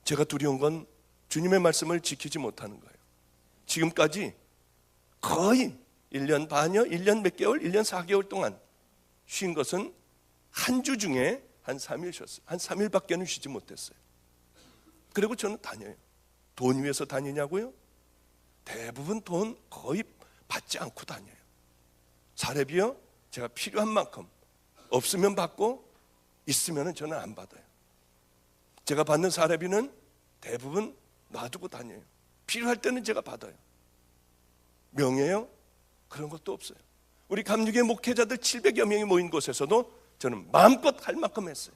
제가 두려운 건 주님의 말씀을 지키지 못하는 거예요. 지금까지 거의 1년 반여, 1년 몇 개월, 1년 4개월 동안 쉰 것은 한 주 중에 한 3일 쉬었어요. 한 3일밖에는 쉬지 못했어요. 그리고 저는 다녀요. 돈 위해서 다니냐고요? 대부분 돈 거의 받지 않고 다녀요. 사례비요? 제가 필요한 만큼, 없으면 받고 있으면 저는 안 받아요. 제가 받는 사례비는 대부분 놔두고 다녀요. 필요할 때는 제가 받아요. 명예요? 그런 것도 없어요. 우리 감리교회 목회자들 700여 명이 모인 곳에서도 저는 마음껏 할 만큼 했어요.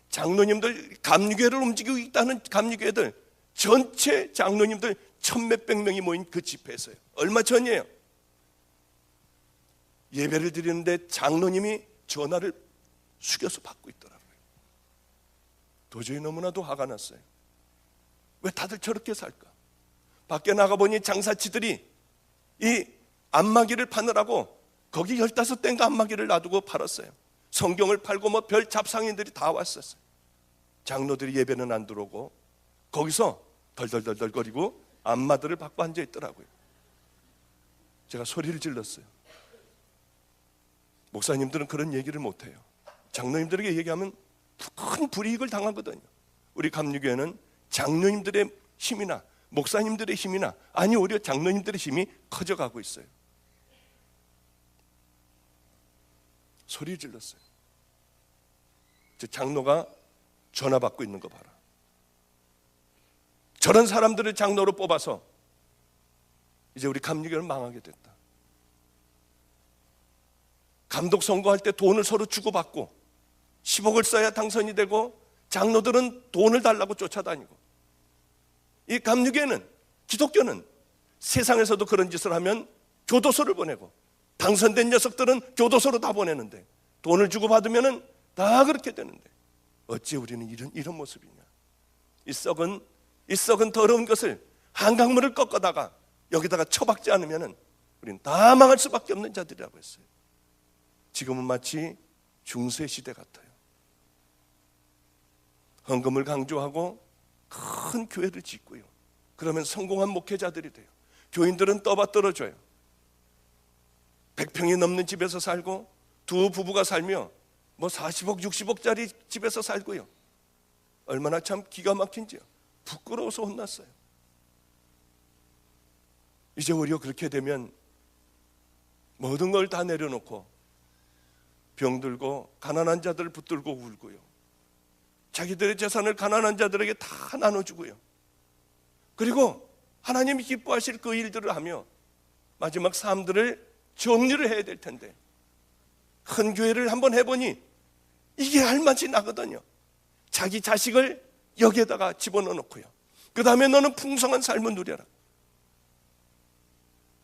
장로님들, 감리교회를 움직이고 있다는 감리교회들 전체 장로님들 1000몇백 명이 모인 그 집회에서요. 얼마 전이에요. 예배를 드리는데 장로님이 전화를 숙여서 받고 있더라고요. 도저히 너무나도 화가 났어요. 왜 다들 저렇게 살까? 밖에 나가보니 장사치들이 이 안마기를 파느라고 거기 15대인가 안마기를 놔두고 팔았어요. 성경을 팔고 뭐 별 잡상인들이 다 왔었어요. 장로들이 예배는 안 들어오고 거기서 덜덜덜덜거리고 안마들을 받고 앉아 있더라고요. 제가 소리를 질렀어요. 목사님들은 그런 얘기를 못해요. 장로님들에게 얘기하면 큰 불이익을 당하거든요. 우리 감리교회는 장로님들의 힘이나 목사님들의 힘이나 아니 오히려 장로님들의 힘이 커져가고 있어요. 소리 질렀어요. 저 장로가 전화 받고 있는 거 봐라. 저런 사람들을 장로로 뽑아서 이제 우리 감리교회는 망하게 됐다. 감독 선거할 때 돈을 서로 주고받고 10억을 써야 당선이 되고 장로들은 돈을 달라고 쫓아다니고, 이 감리교회는, 기독교는 세상에서도 그런 짓을 하면 교도소를 보내고 당선된 녀석들은 교도소로 다 보내는데 돈을 주고받으면 다 그렇게 되는데 어찌 우리는 이런 모습이냐. 이 썩은 더러운 것을 한강물을 꺾어다가 여기다가 처박지 않으면 우리는 다 망할 수밖에 없는 자들이라고 했어요. 지금은 마치 중세시대 같아요. 헌금을 강조하고 큰 교회를 짓고요. 그러면 성공한 목회자들이 돼요. 교인들은 떠받들어져요. 100평이 넘는 집에서 살고 두 부부가 살며 뭐 40억, 60억짜리 집에서 살고요. 얼마나 참 기가 막힌지요. 부끄러워서 혼났어요. 이제 오히려 그렇게 되면 모든 걸 다 내려놓고 병들고 가난한 자들을 붙들고 울고요. 자기들의 재산을 가난한 자들에게 다 나눠주고요. 그리고 하나님이 기뻐하실 그 일들을 하며 마지막 삶들을 정리를 해야 될 텐데 큰 교회를 한번 해보니 이게 할맛이 나거든요. 자기 자식을 여기에다가 집어넣어 놓고요. 그 다음에 너는 풍성한 삶을 누려라.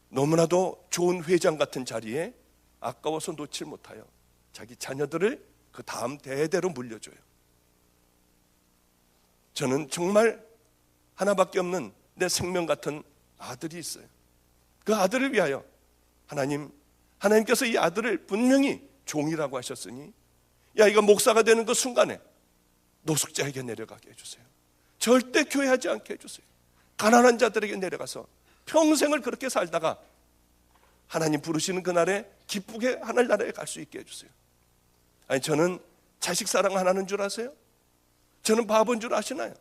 너무나도 좋은 회장 같은 자리에 아까워서 놓칠 못하여 자기 자녀들을 그 다음 대대로 물려줘요. 저는 정말 하나밖에 없는 내 생명 같은 아들이 있어요. 그 아들을 위하여 하나님께서 이 아들을 분명히 종이라고 하셨으니 야 이거 목사가 되는 그 순간에 노숙자에게 내려가게 해주세요. 절대 교회하지 않게 해주세요. 가난한 자들에게 내려가서 평생을 그렇게 살다가 하나님 부르시는 그날에 기쁘게 하늘나라에 갈 수 있게 해주세요. 아니 저는 자식 사랑 안 하는 줄 아세요? 저는 바보인 줄 아시나요?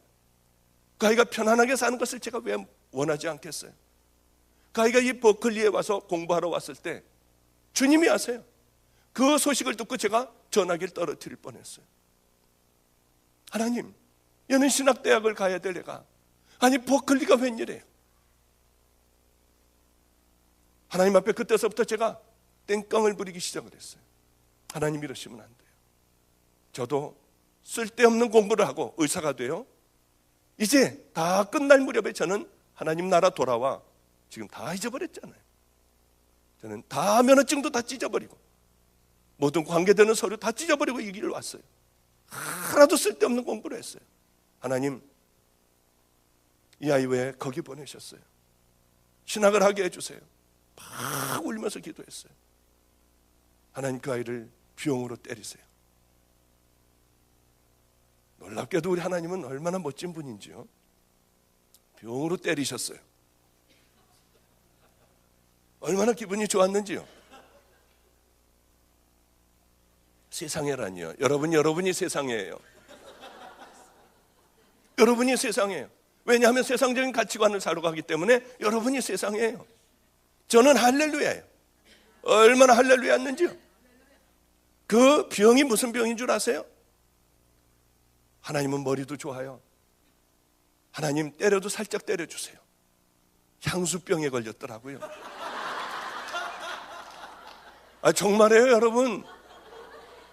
그 아이가 편안하게 사는 것을 제가 왜 원하지 않겠어요? 그 아이가 이 버클리에 와서 공부하러 왔을 때 주님이 아세요. 그 소식을 듣고 제가 전화기를 떨어뜨릴 뻔했어요. 하나님, 얘는 신학대학을 가야 될 애가 아니 버클리가 웬일이에요? 하나님 앞에 그때서부터 제가 땡깡을 부리기 시작을 했어요. 하나님 이러시면 안 돼요. 저도 쓸데없는 공부를 하고 의사가 돼요. 이제 다 끝날 무렵에 저는 하나님 나라 돌아와 지금 다 잊어버렸잖아요. 저는 다 면허증도 다 찢어버리고 모든 관계되는 서류 다 찢어버리고 이 길을 왔어요. 하나도 쓸데없는 공부를 했어요. 하나님, 이 아이 왜 거기 보내셨어요? 신학을 하게 해주세요. 막 울면서 기도했어요. 하나님 그 아이를 병으로 때리세요. 놀랍게도 우리 하나님은 얼마나 멋진 분인지요. 병으로 때리셨어요. 얼마나 기분이 좋았는지요. 세상에라니요. 여러분이 세상이에요. 여러분이 세상이에요. 왜냐하면 세상적인 가치관을 살아가기 때문에 여러분이 세상이에요. 저는 할렐루야예요. 얼마나 할렐루야였는지요. 그 병이 무슨 병인 줄 아세요? 하나님은 머리도 좋아요. 하나님 때려도 살짝 때려주세요. 향수병에 걸렸더라고요. 정말이에요, 여러분.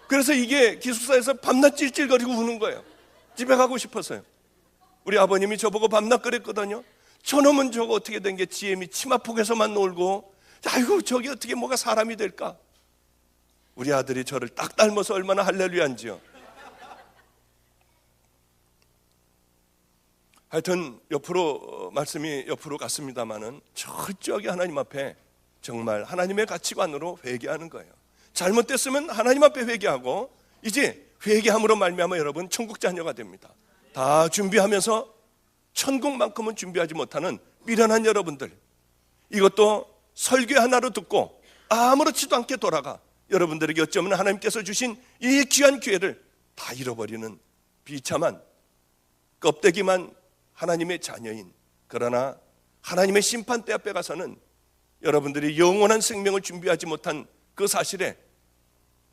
그래서 이게 기숙사에서 밤낮 찔찔거리고 우는 거예요. 집에 가고 싶어서요. 우리 아버님이 저보고 밤낮 그랬거든요. 저놈은 저거 어떻게 된 게 GM이 치마폭에서만 놀고, 아이고 저기 어떻게 뭐가 사람이 될까. 우리 아들이 저를 딱 닮아서 얼마나 할렐루야인지요. 하여튼 옆으로 말씀이 옆으로 갔습니다마는 철저하게 하나님 앞에 정말 하나님의 가치관으로 회개하는 거예요. 잘못됐으면 하나님 앞에 회개하고, 이제 회개함으로 말미암아 여러분 천국 자녀가 됩니다. 다 준비하면서 천국만큼은 준비하지 못하는 미련한 여러분들, 이것도 설교 하나로 듣고 아무렇지도 않게 돌아가 여러분들에게 어쩌면 하나님께서 주신 이 귀한 기회를 다 잃어버리는 비참한 껍데기만 하나님의 자녀인, 그러나 하나님의 심판대 앞에 가서는 여러분들이 영원한 생명을 준비하지 못한 그 사실에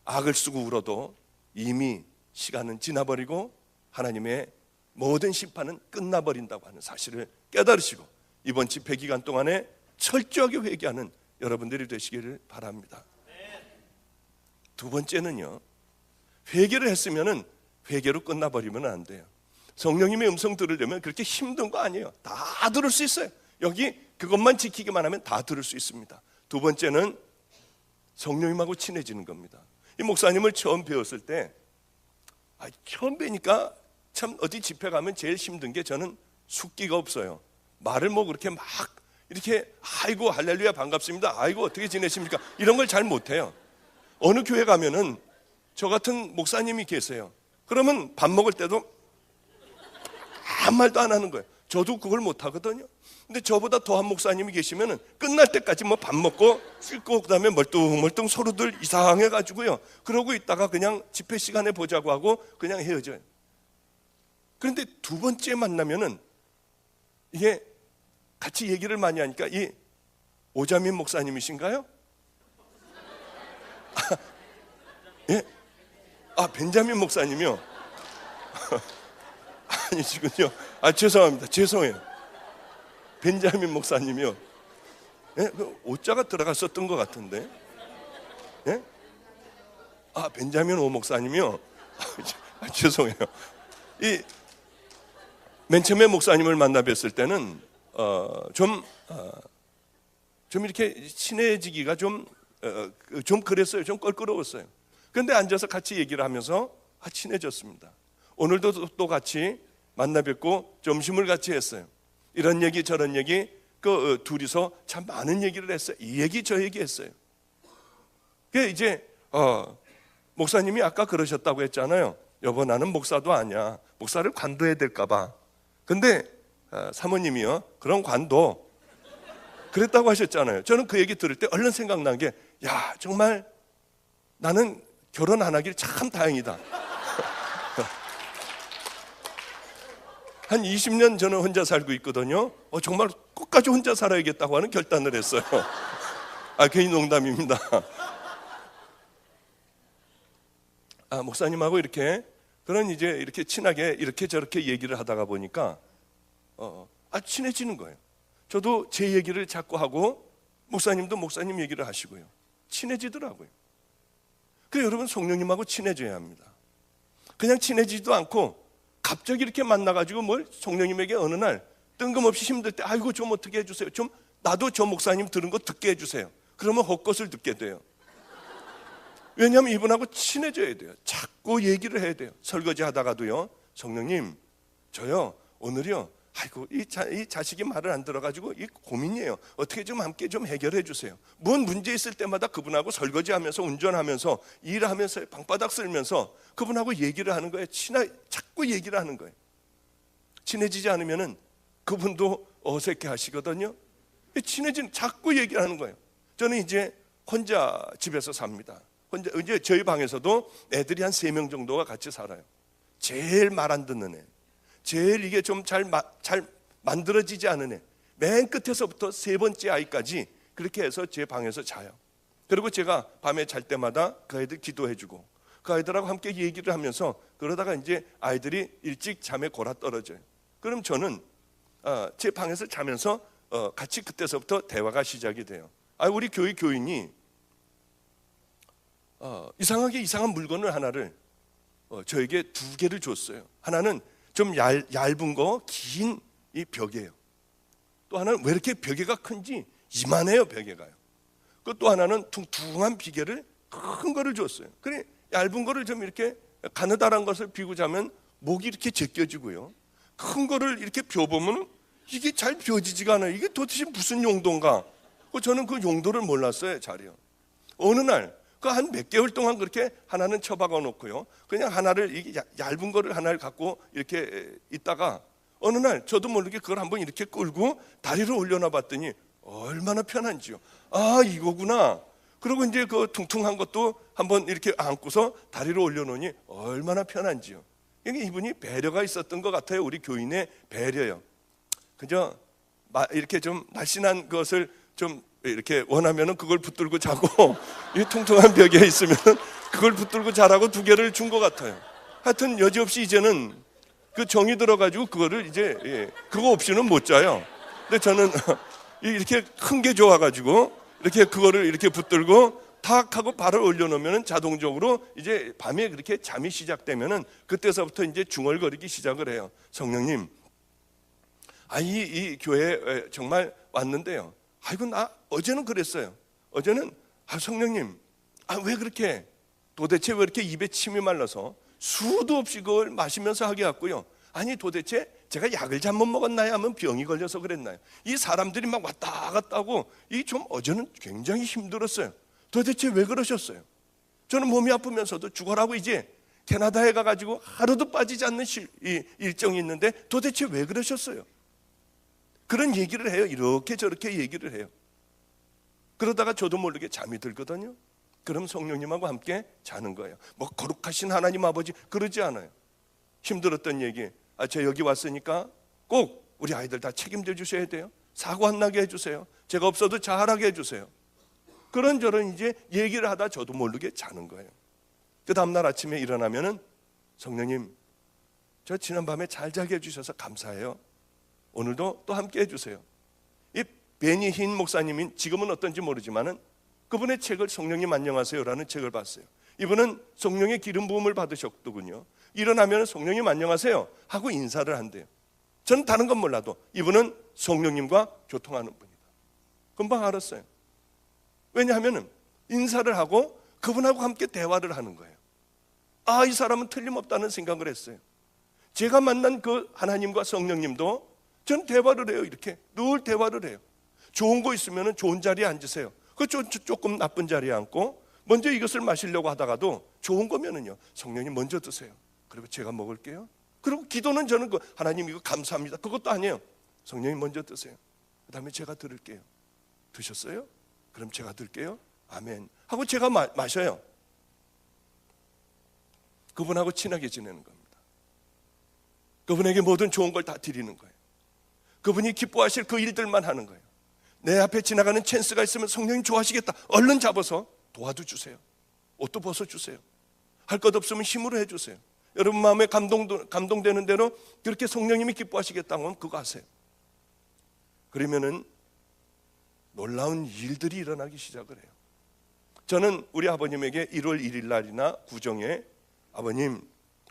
악을 쓰고 울어도 이미 시간은 지나버리고 하나님의 모든 심판은 끝나버린다고 하는 사실을 깨달으시고 이번 집회 기간 동안에 철저하게 회개하는 여러분들이 되시기를 바랍니다. 두 번째는요, 회개를 했으면 회개로 끝나버리면 안 돼요. 성령님의 음성 들으려면 그렇게 힘든 거 아니에요. 다 들을 수 있어요. 여기 그것만 지키기만 하면 다 들을 수 있습니다. 두 번째는 성령님하고 친해지는 겁니다. 이 목사님을 처음 배웠을 때 처음 뵈니까 참 어디 집회 가면 제일 힘든 게 저는 숙기가 없어요. 말을 뭐 그렇게 막 이렇게 아이고 할렐루야 반갑습니다, 아이고 어떻게 지내십니까, 이런 걸 잘 못해요. 어느 교회 가면은 저 같은 목사님이 계세요. 그러면 밥 먹을 때도 아무 말도 안 하는 거예요. 저도 그걸 못 하거든요. 근데 저보다 더한 목사님이 계시면은 끝날 때까지 뭐 밥 먹고 씻고 그다음에 멀뚱멀뚱 서로들 이상해 가지고요. 그러고 있다가 그냥 집회 시간에 보자고 하고 그냥 헤어져요. 그런데 두 번째 만나면은 이게 같이 얘기를 많이 하니까, 이 오자민 목사님이신가요? 예? 벤자민 목사님이요? 아니시군요. 죄송합니다. 죄송해요. 벤자민 목사님이요. 예? 그 오자가 들어갔었던 것 같은데. 예? 벤자민 오 목사님이요. 죄송해요. 맨 처음에 목사님을 만나 뵀을 때는 좀 이렇게 친해지기가 좀 그랬어요. 좀 껄끄러웠어요. 그런데 앉아서 같이 얘기를 하면서 친해졌습니다. 오늘도 또 같이 만나 뵙고 점심을 같이 했어요. 이런 얘기 저런 얘기 둘이서 참 많은 얘기를 했어요. 이 얘기 저 얘기 했어요. 그게 이제 목사님이 아까 그러셨다고 했잖아요. 여보 나는 목사도 아니야. 목사를 관둬야 될까 봐. 근데 사모님이요, 그런 관둬. 그랬다고 하셨잖아요. 저는 그 얘기 들을 때 얼른 생각난 게, 야 정말 나는 결혼 안 하길 참 다행이다. 한 20년 저는 혼자 살고 있거든요. 정말 끝까지 혼자 살아야겠다고 하는 결단을 했어요. 괜히 농담입니다. 목사님하고 이렇게 이제 이렇게 친하게 이렇게 저렇게 얘기를 하다가 보니까 친해지는 거예요. 저도 제 얘기를 자꾸 하고 목사님도 목사님 얘기를 하시고요. 친해지더라고요. 그래서 여러분 성령님하고 친해져야 합니다. 그냥 친해지지도 않고 갑자기 이렇게 만나가지고 성령님에게 어느 날 뜬금없이 힘들 때 아이고 좀 어떻게 해주세요, 좀 나도 저 목사님 들은 거 듣게 해주세요. 그러면 헛것을 듣게 돼요. 왜냐하면 이분하고 친해져야 돼요. 자꾸 얘기를 해야 돼요. 설거지 하다가도요, 성령님 저요 오늘요 아이고 이 자식이 말을 안 들어가지고 이 고민이에요. 어떻게 좀 함께 좀 해결해 주세요. 뭔 문제 있을 때마다 그분하고 설거지하면서 운전하면서 일하면서 방바닥 쓸면서 그분하고 얘기를 하는 거예요. 자꾸 자꾸 얘기를 하는 거예요. 친해지지 않으면은 그분도 어색해 하시거든요. 자꾸 얘기를 하는 거예요. 저는 이제 혼자 집에서 삽니다. 혼자, 이제 저희 방에서도 애들이 한 3명 정도가 같이 살아요. 제일 말 안 듣는 애, 제일 이게 좀 잘 만들어지지 않은 애, 맨 끝에서부터 3번째 아이까지 그렇게 해서 제 방에서 자요. 그리고 제가 밤에 잘 때마다 그 아이들 기도해주고 그 아이들하고 함께 얘기를 하면서 그러다가 이제 아이들이 일찍 잠에 골아 떨어져요. 그럼 저는 제 방에서 자면서 같이 그때서부터 대화가 시작이 돼요. 우리 교회 교인이 이상하게 이상한 물건을 하나를 저에게 2개를 줬어요. 하나는 좀 얇은 거, 긴 이 벽이에요. 또 하나는 왜 이렇게 벽에가 큰지 이만해요, 벽에가요. 또 하나는 퉁퉁한 비계를 큰 거를 줬어요. 그래 얇은 거를 좀 이렇게 가느다란 것을 비고 자면 목이 이렇게 제껴지고요. 큰 거를 이렇게 펴보면 이게 잘 펴지지가 않아요. 이게 도대체 무슨 용도인가? 저는 그 용도를 몰랐어요, 잘이요. 어느 날 그 한 몇 개월 동안 그렇게 하나는 처박아 놓고요. 그냥 하나를 이게 얇은 거를 하나를 갖고 이렇게 있다가 어느 날 저도 모르게 그걸 한번 이렇게 끌고 다리를 올려놔 봤더니 얼마나 편한지요. 이거구나. 그리고 이제 그 퉁퉁한 것도 한번 이렇게 안고서 다리를 올려놓으니 얼마나 편한지요. 이게 이분이 배려가 있었던 것 같아요. 우리 교인의 배려요. 그저 이렇게 좀 날씬한 것을 좀 이렇게 원하면은 그걸 붙들고 자고 이 퉁퉁한 벽에 있으면 그걸 붙들고 자라고 2개를 준 것 같아요. 하여튼 여지없이 이제는 그 정이 들어가지고 그거를 이제 그거 없이는 못 자요. 근데 저는 이렇게 큰 게 좋아가지고 이렇게 그거를 이렇게 붙들고 탁 하고 발을 올려놓으면 자동적으로 이제 밤에 그렇게 잠이 시작되면은 그때서부터 이제 중얼거리기 시작을 해요. 성령님, 이 교회에 정말 왔는데요. 아이고 나 어제는 그랬어요. 어제는 성령님, 왜 그렇게 도대체 왜 이렇게 입에 침이 말라서 수도 없이 그걸 마시면서 하게 왔고요. 아니 도대체 제가 약을 잘못 먹었나요? 하면 병이 걸려서 그랬나요? 이 사람들이 막 왔다 갔다 하고 좀 어제는 굉장히 힘들었어요. 도대체 왜 그러셨어요? 저는 몸이 아프면서도 죽어라고 이제 캐나다에 가가지고 하루도 빠지지 않는 일정이 있는데 도대체 왜 그러셨어요? 그런 얘기를 해요. 이렇게 저렇게 얘기를 해요. 그러다가 저도 모르게 잠이 들거든요. 그럼 성령님하고 함께 자는 거예요. 뭐 거룩하신 하나님 아버지 그러지 않아요. 힘들었던 얘기, 저 여기 왔으니까 꼭 우리 아이들 다 책임져 주셔야 돼요. 사고 안 나게 해주세요. 제가 없어도 잘하게 해주세요. 그런저런 이제 얘기를 하다 저도 모르게 자는 거예요. 그 다음날 아침에 일어나면은 성령님, 저 지난밤에 잘 자게 해주셔서 감사해요. 오늘도 또 함께 해주세요. 이 베니 흰 목사님이 지금은 어떤지 모르지만은 그분의 책을 성령님 안녕하세요라는 책을 봤어요. 이분은 성령의 기름 부음을 받으셨더군요. 일어나면 성령님 안녕하세요 하고 인사를 한대요. 저는 다른 건 몰라도 이분은 성령님과 교통하는 분이다. 금방 알았어요. 왜냐하면 인사를 하고 그분하고 함께 대화를 하는 거예요. 이 사람은 틀림없다는 생각을 했어요. 제가 만난 그 하나님과 성령님도 저는 대화를 해요. 이렇게 늘 대화를 해요. 좋은 거 있으면 좋은 자리에 앉으세요. 조금 나쁜 자리에 앉고 먼저 이것을 마시려고 하다가도 좋은 거면은요, 성령님 먼저 드세요. 그리고 제가 먹을게요. 그리고 기도는 저는 하나님 이거 감사합니다. 그것도 아니에요. 성령님 먼저 드세요. 그 다음에 제가 들을게요. 드셨어요? 그럼 제가 들게요. 아멘 하고 제가 마셔요. 그분하고 친하게 지내는 겁니다. 그분에게 모든 좋은 걸 다 드리는 거예요. 그분이 기뻐하실 그 일들만 하는 거예요. 내 앞에 지나가는 찬스가 있으면 성령님 좋아하시겠다. 얼른 잡아서 도와도 주세요. 옷도 벗어주세요. 할 것 없으면 힘으로 해주세요. 여러분 마음에 감동되는 대로 그렇게 성령님이 기뻐하시겠다고 하면 그거 하세요. 그러면은 놀라운 일들이 일어나기 시작을 해요. 저는 우리 아버님에게 1월 1일 날이나 구정에 아버님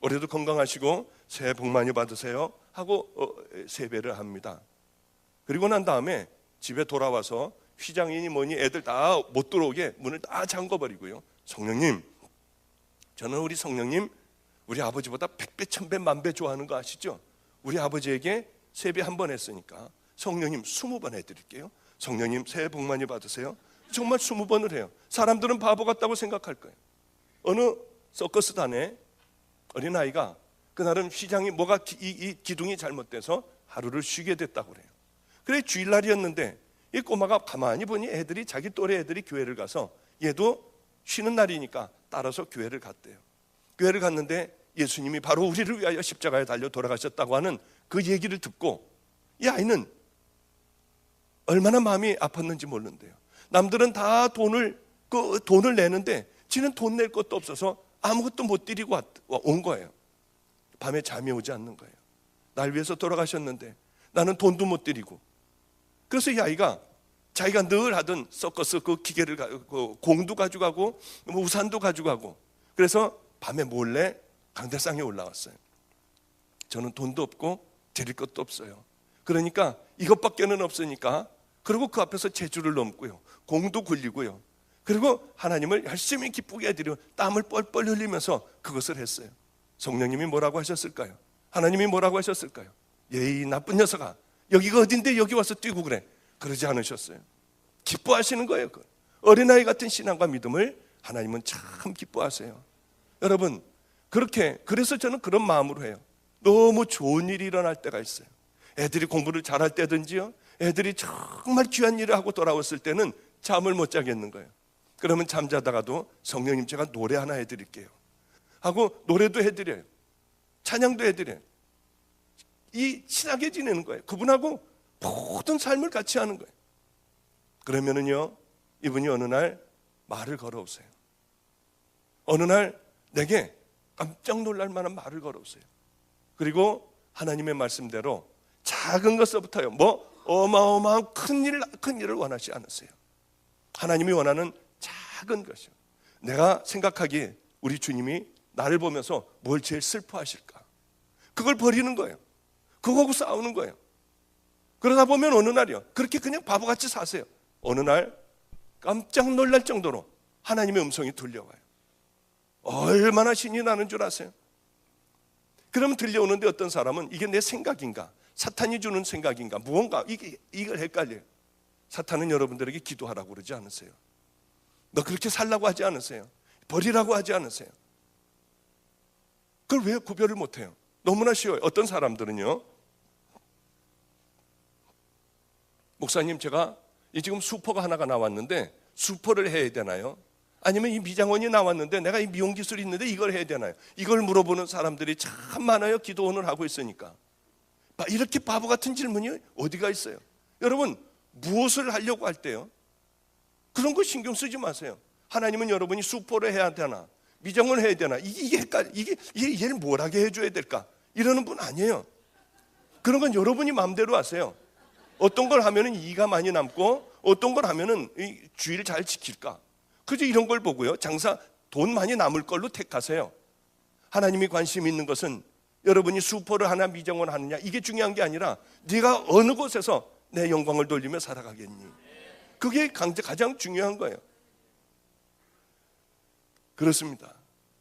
올해도 건강하시고 새해 복 많이 받으세요 하고 세배를 합니다. 그리고 난 다음에 집에 돌아와서 휘장이니 뭐니 애들 다 못 들어오게 문을 다 잠궈버리고요. 성령님, 저는 우리 성령님 우리 아버지보다 100배, 1000배, 만배 좋아하는 거 아시죠? 우리 아버지에게 세배 한 번 했으니까 성령님 20번 해드릴게요. 성령님 새해 복 많이 받으세요. 정말 20번을 해요. 사람들은 바보 같다고 생각할 거예요. 어느 서커스단에 어린아이가 그날은 휘장이 뭐가 이 기둥이 잘못돼서 하루를 쉬게 됐다고 그래요. 그래 주일날이었는데 이 꼬마가 가만히 보니 애들이 자기 또래 애들이 교회를 가서 얘도 쉬는 날이니까 따라서 교회를 갔대요. 교회를 갔는데 예수님이 바로 우리를 위하여 십자가에 달려 돌아가셨다고 하는 그 얘기를 듣고 이 아이는 얼마나 마음이 아팠는지 모르는데요. 남들은 다 돈을 내는데 지는 돈 낼 것도 없어서 아무것도 못 드리고 온 거예요. 밤에 잠이 오지 않는 거예요. 날 위해서 돌아가셨는데 나는 돈도 못 드리고. 그래서 이 아이가 자기가 늘 하던 서커스 그 기계를 그 공도 가져가고 우산도 가져가고 그래서 밤에 몰래 강대상에 올라왔어요. 저는 돈도 없고 드릴 것도 없어요. 그러니까 이것밖에는 없으니까 그리고 그 앞에서 제주를 넘고요. 공도 굴리고요. 그리고 하나님을 열심히 기쁘게 해드리고 땀을 뻘뻘 흘리면서 그것을 했어요. 성령님이 뭐라고 하셨을까요? 하나님이 뭐라고 하셨을까요? 예이 나쁜 녀석아, 여기가 어딘데 여기 와서 뛰고 그래. 그러지 않으셨어요. 기뻐하시는 거예요. 어린아이 같은 신앙과 믿음을 하나님은 참 기뻐하세요. 여러분, 그래서 저는 그런 마음으로 해요. 너무 좋은 일이 일어날 때가 있어요. 애들이 공부를 잘할 때든지요, 애들이 정말 귀한 일을 하고 돌아왔을 때는 잠을 못 자겠는 거예요. 그러면 잠자다가도 성령님 제가 노래 하나 해드릴게요 하고 노래도 해드려요. 찬양도 해드려요. 이 친하게 지내는 거예요. 그분하고 모든 삶을 같이 하는 거예요. 그러면은요, 이분이 어느 날 말을 걸어오세요. 어느 날 내게 깜짝 놀랄 만한 말을 걸어오세요. 그리고 하나님의 말씀대로 작은 것서부터요, 어마어마한 큰 일을 원하지 않으세요. 하나님이 원하는 작은 것이요. 내가 생각하기에 우리 주님이 나를 보면서 뭘 제일 슬퍼하실까? 그걸 버리는 거예요. 그거하고 싸우는 거예요. 그러다 보면 어느 날이요, 그렇게 그냥 바보같이 사세요. 어느 날 깜짝 놀랄 정도로 하나님의 음성이 들려와요. 얼마나 신이 나는 줄 아세요? 그러면 들려오는데 어떤 사람은 이게 내 생각인가, 사탄이 주는 생각인가, 무언가 이걸 헷갈려요. 사탄은 여러분들에게 기도하라고 그러지 않으세요. 너 그렇게 살라고 하지 않으세요. 버리라고 하지 않으세요. 그걸 왜 구별을 못해요? 너무나 쉬워요. 어떤 사람들은요, 목사님 제가 지금 수퍼가 하나가 나왔는데 수퍼를 해야 되나요? 아니면 이 미장원이 나왔는데 내가 이 미용 기술이 있는데 이걸 해야 되나요? 이걸 물어보는 사람들이 참 많아요. 기도원을 하고 있으니까. 이렇게 바보 같은 질문이 어디가 있어요? 여러분, 무엇을 하려고 할 때요, 그런 거 신경 쓰지 마세요. 하나님은 여러분이 수포를 해야 되나, 미장원을 해야 되나, 이게 얘를 뭘 하게 해줘야 될까, 이러는 분 아니에요. 그런 건 여러분이 마음대로 하세요. 어떤 걸 하면은 이가 많이 남고 어떤 걸 하면은 이 주의를 잘 지킬까, 그저 이런 걸 보고요, 장사 돈 많이 남을 걸로 택하세요. 하나님이 관심 있는 것은 여러분이 수포를 하나 미장원 하느냐, 이게 중요한 게 아니라 네가 어느 곳에서 내 영광을 돌리며 살아가겠니, 그게 가장 중요한 거예요. 그렇습니다.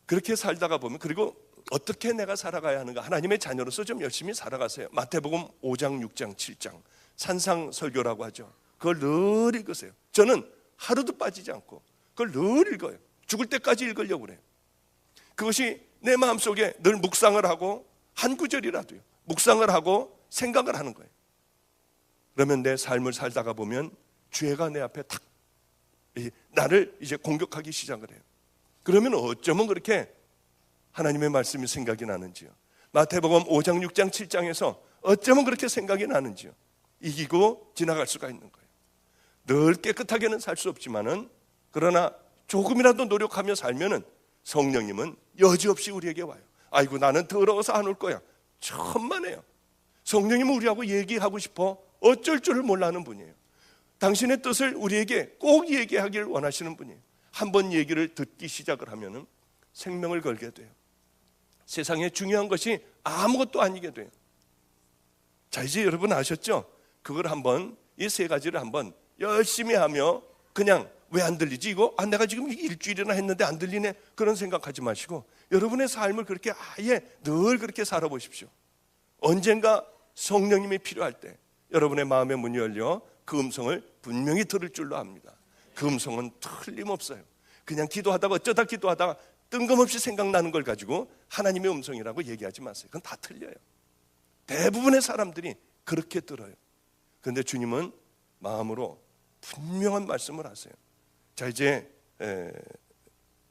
그렇게 살다가 보면, 그리고 어떻게 내가 살아가야 하는가, 하나님의 자녀로서 좀 열심히 살아가세요. 마태복음 5장, 6장, 7장 산상설교라고 하죠. 그걸 늘 읽으세요. 저는 하루도 빠지지 않고 그걸 늘 읽어요. 죽을 때까지 읽으려고 그래요. 그것이 내 마음속에 늘 묵상을 하고, 한 구절이라도요 묵상을 하고 생각을 하는 거예요. 그러면 내 삶을 살다가 보면 죄가 내 앞에 탁 나를 이제 공격하기 시작을 해요. 그러면 어쩌면 그렇게 하나님의 말씀이 생각이 나는지요. 마태복음 5장, 6장, 7장에서 어쩌면 그렇게 생각이 나는지요. 이기고 지나갈 수가 있는 거예요. 늘 깨끗하게는 살 수 없지만은, 그러나 조금이라도 노력하며 살면은 성령님은 여지없이 우리에게 와요. 아이고 나는 더러워서 안 올 거야. 천만에요. 성령님은 우리하고 얘기하고 싶어 어쩔 줄을 몰라 하는 분이에요. 당신의 뜻을 우리에게 꼭 얘기하기를 원하시는 분이에요. 한번 얘기를 듣기 시작을 하면은 생명을 걸게 돼요. 세상에 중요한 것이 아무것도 아니게 돼요. 자, 이제 여러분 아셨죠? 그걸 한번, 이 세 가지를 한번 열심히 하며, 그냥 왜 안 들리지 이거? 내가 지금 일주일이나 했는데 안 들리네, 그런 생각하지 마시고 여러분의 삶을 그렇게 아예 늘 그렇게 살아보십시오. 언젠가 성령님이 필요할 때 여러분의 마음의 문이 열려 그 음성을 분명히 들을 줄로 압니다. 그 음성은 틀림없어요. 그냥 기도하다가 어쩌다 기도하다가 뜬금없이 생각나는 걸 가지고 하나님의 음성이라고 얘기하지 마세요. 그건 다 틀려요. 대부분의 사람들이 그렇게 들어요. 그런데 주님은 마음으로 분명한 말씀을 하세요. 자, 이제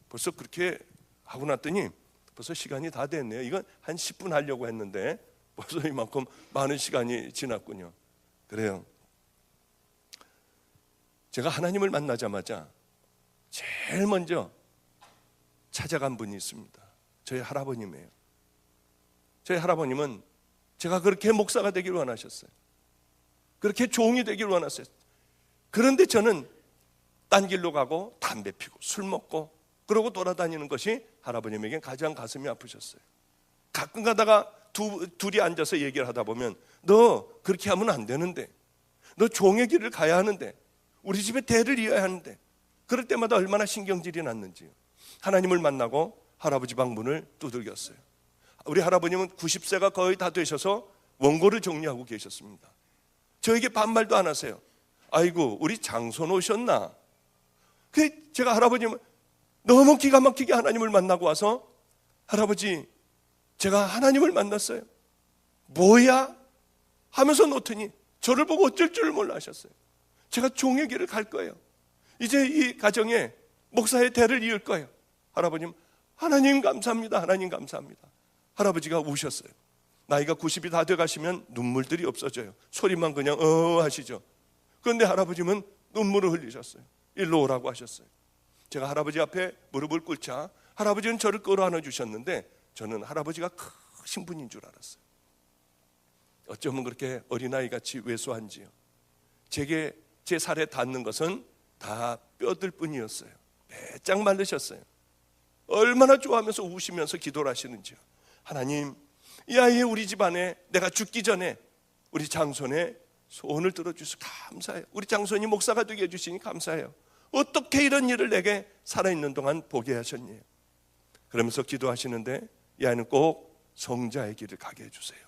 벌써 그렇게 하고 났더니 벌써 시간이 다 됐네요. 이건 한 10분 하려고 했는데 벌써 이만큼 많은 시간이 지났군요. 그래요. 제가 하나님을 만나자마자 제일 먼저 찾아간 분이 있습니다. 저희 할아버님이에요. 저희 할아버님은 제가 그렇게 목사가 되길 원하셨어요. 그렇게 종이 되길 원하셨어요. 그런데 저는 딴 길로 가고 담배 피고 술 먹고 그러고 돌아다니는 것이 할아버님에겐 가장 가슴이 아프셨어요. 가끔 가다가 둘이 앉아서 얘기를 하다 보면 너 그렇게 하면 안 되는데, 너 종의 길을 가야 하는데, 우리 집에 대를 이어야 하는데, 그럴 때마다 얼마나 신경질이 났는지요. 하나님을 만나고 할아버지 방 문을 두들겼어요. 우리 할아버님은 90세가 거의 다 되셔서 원고를 정리하고 계셨습니다. 저에게 반말도 안 하세요. 아이고 우리 장손 오셨나? 제가 할아버님을 너무 기가 막히게 하나님을 만나고 와서, 할아버지 제가 하나님을 만났어요. 뭐야? 하면서 놓더니 저를 보고 어쩔 줄을 몰라 하셨어요. 제가 종의 길을 갈 거예요. 이제 이 가정에 목사의 대를 이을 거예요. 할아버님, 하나님 감사합니다. 하나님 감사합니다. 할아버지가 우셨어요. 나이가 90이 다 돼가시면 눈물들이 없어져요. 소리만 그냥 하시죠. 그런데 할아버지는 눈물을 흘리셨어요. 일로 오라고 하셨어요. 제가 할아버지 앞에 무릎을 꿇자 할아버지는 저를 끌어안아 주셨는데, 저는 할아버지가 크신 분인 줄 알았어요. 어쩌면 그렇게 어린아이같이 왜소한지요. 제게 제 살에 닿는 것은 다 뼈들 뿐이었어요. 배짱 말르셨어요. 얼마나 좋아하면서 우시면서 기도를 하시는지요. 하나님, 이 아이의 우리 집안에 내가 죽기 전에 우리 장손의 소원을 들어주셔서 감사해요. 우리 장손이 목사가 되게 해주시니 감사해요. 어떻게 이런 일을 내게 살아있는 동안 보게 하셨니? 그러면서 기도하시는데 이 아이는 꼭 성자의 길을 가게 해주세요.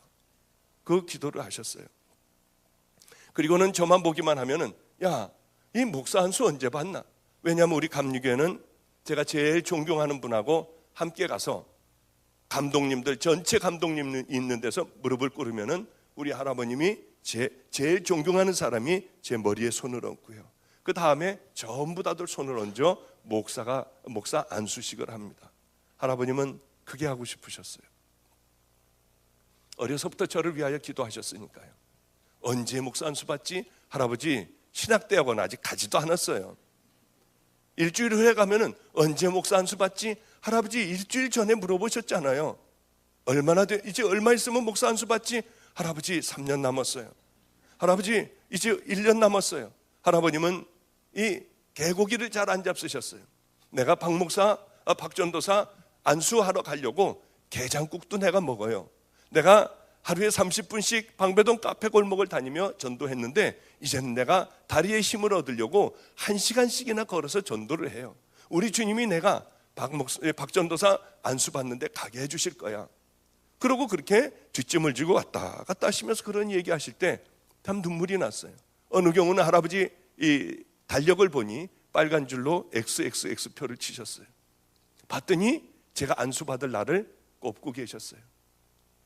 그 기도를 하셨어요. 그리고는 저만 보기만 하면은, 야, 이 목사 한 수 언제 봤나? 왜냐하면 우리 감리교회는 제가 제일 존경하는 분하고 함께 가서 감독님들, 전체 감독님 있는 데서 무릎을 꿇으면은 우리 할아버님이 제일 존경하는 사람이 제 머리에 손을 얹고요. 그 다음에 전부 다들 손을 얹어 목사 안수식을 합니다. 할아버님은 그게 하고 싶으셨어요. 어려서부터 저를 위하여 기도하셨으니까요. 언제 목사 안수 받지? 할아버지 신학대학원 아직 가지도 않았어요. 일주일 후에 가면은 언제 목사 안수 받지? 할아버지 일주일 전에 물어보셨잖아요. 이제 얼마 있으면 목사 안수 받지? 할아버지 3년 남았어요. 할아버지 이제 1년 남았어요. 할아버님은 이 개고기를 잘 안 잡수셨어요. 내가 박전도사 안수하러 가려고 게장국도 내가 먹어요. 내가 하루에 30분씩 방배동 카페 골목을 다니며 전도했는데 이제는 내가 다리에 힘을 얻으려고 1시간씩이나 걸어서 전도를 해요. 우리 주님이 내가 박전도사 안수 받는데 가게 해주실 거야. 그러고 그렇게 뒷짐을 지고 왔다 갔다 하시면서 그런 얘기하실 때 참 눈물이 났어요. 어느 경우는 할아버지 이 달력을 보니 빨간 줄로 XXX표를 치셨어요. 봤더니 제가 안수 받을 날을 꼽고 계셨어요.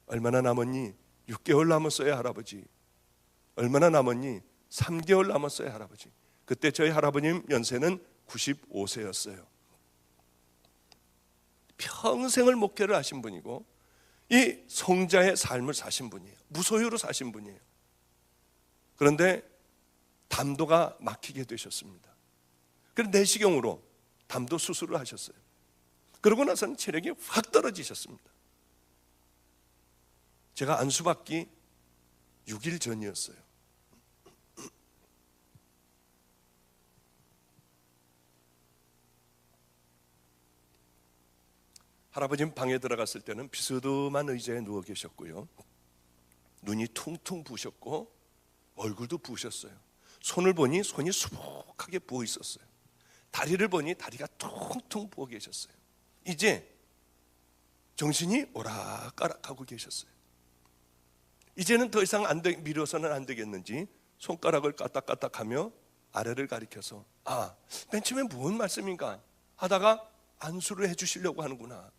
얼마나 남았니? 6개월 남았어요, 할아버지. 얼마나 남았니? 3개월 남았어요, 할아버지. 그때 저희 할아버님 연세는 95세였어요. 평생을 목회를 하신 분이고 이 성자의 삶을 사신 분이에요. 무소유로 사신 분이에요. 그런데 담도가 막히게 되셨습니다. 그래서 내시경으로 담도 수술을 하셨어요. 그러고 나서는 체력이 확 떨어지셨습니다. 제가 안수받기 6일 전이었어요. 할아버님 방에 들어갔을 때는 비스듬한 의자에 누워 계셨고요. 눈이 퉁퉁 부으셨고 얼굴도 부으셨어요. 손을 보니 손이 수북하게 부어 있었어요. 다리를 보니 다리가 퉁퉁 부어 계셨어요. 이제 정신이 오락가락하고 계셨어요. 이제는 더 이상 미뤄서는 안 되겠는지 손가락을 까딱까딱하며 아래를 가리켜서 맨 처음에 무슨 말씀인가 하다가 안수를 해주시려고 하는구나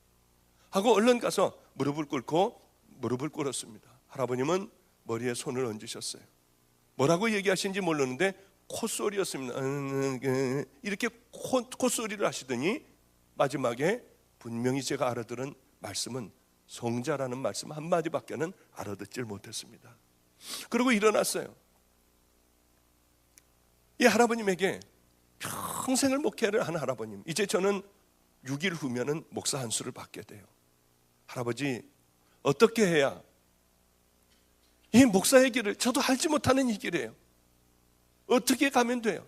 하고 얼른 가서 무릎을 꿇고 무릎을 꿇었습니다. 할아버님은 머리에 손을 얹으셨어요. 뭐라고 얘기하신지 모르는데 콧소리였습니다. 이렇게 콧소리를 하시더니 마지막에 분명히 제가 알아들은 말씀은 성자라는 말씀 한마디밖에는 알아듣질 못했습니다. 그리고 일어났어요. 이 할아버님에게 평생을 목회를 한 할아버님, 이제 저는 6일 후면은 목사 한수를 받게 돼요. 할아버지, 어떻게 해야 이 목사의 길을, 저도 알지 못하는 이 길이에요. 어떻게 가면 돼요?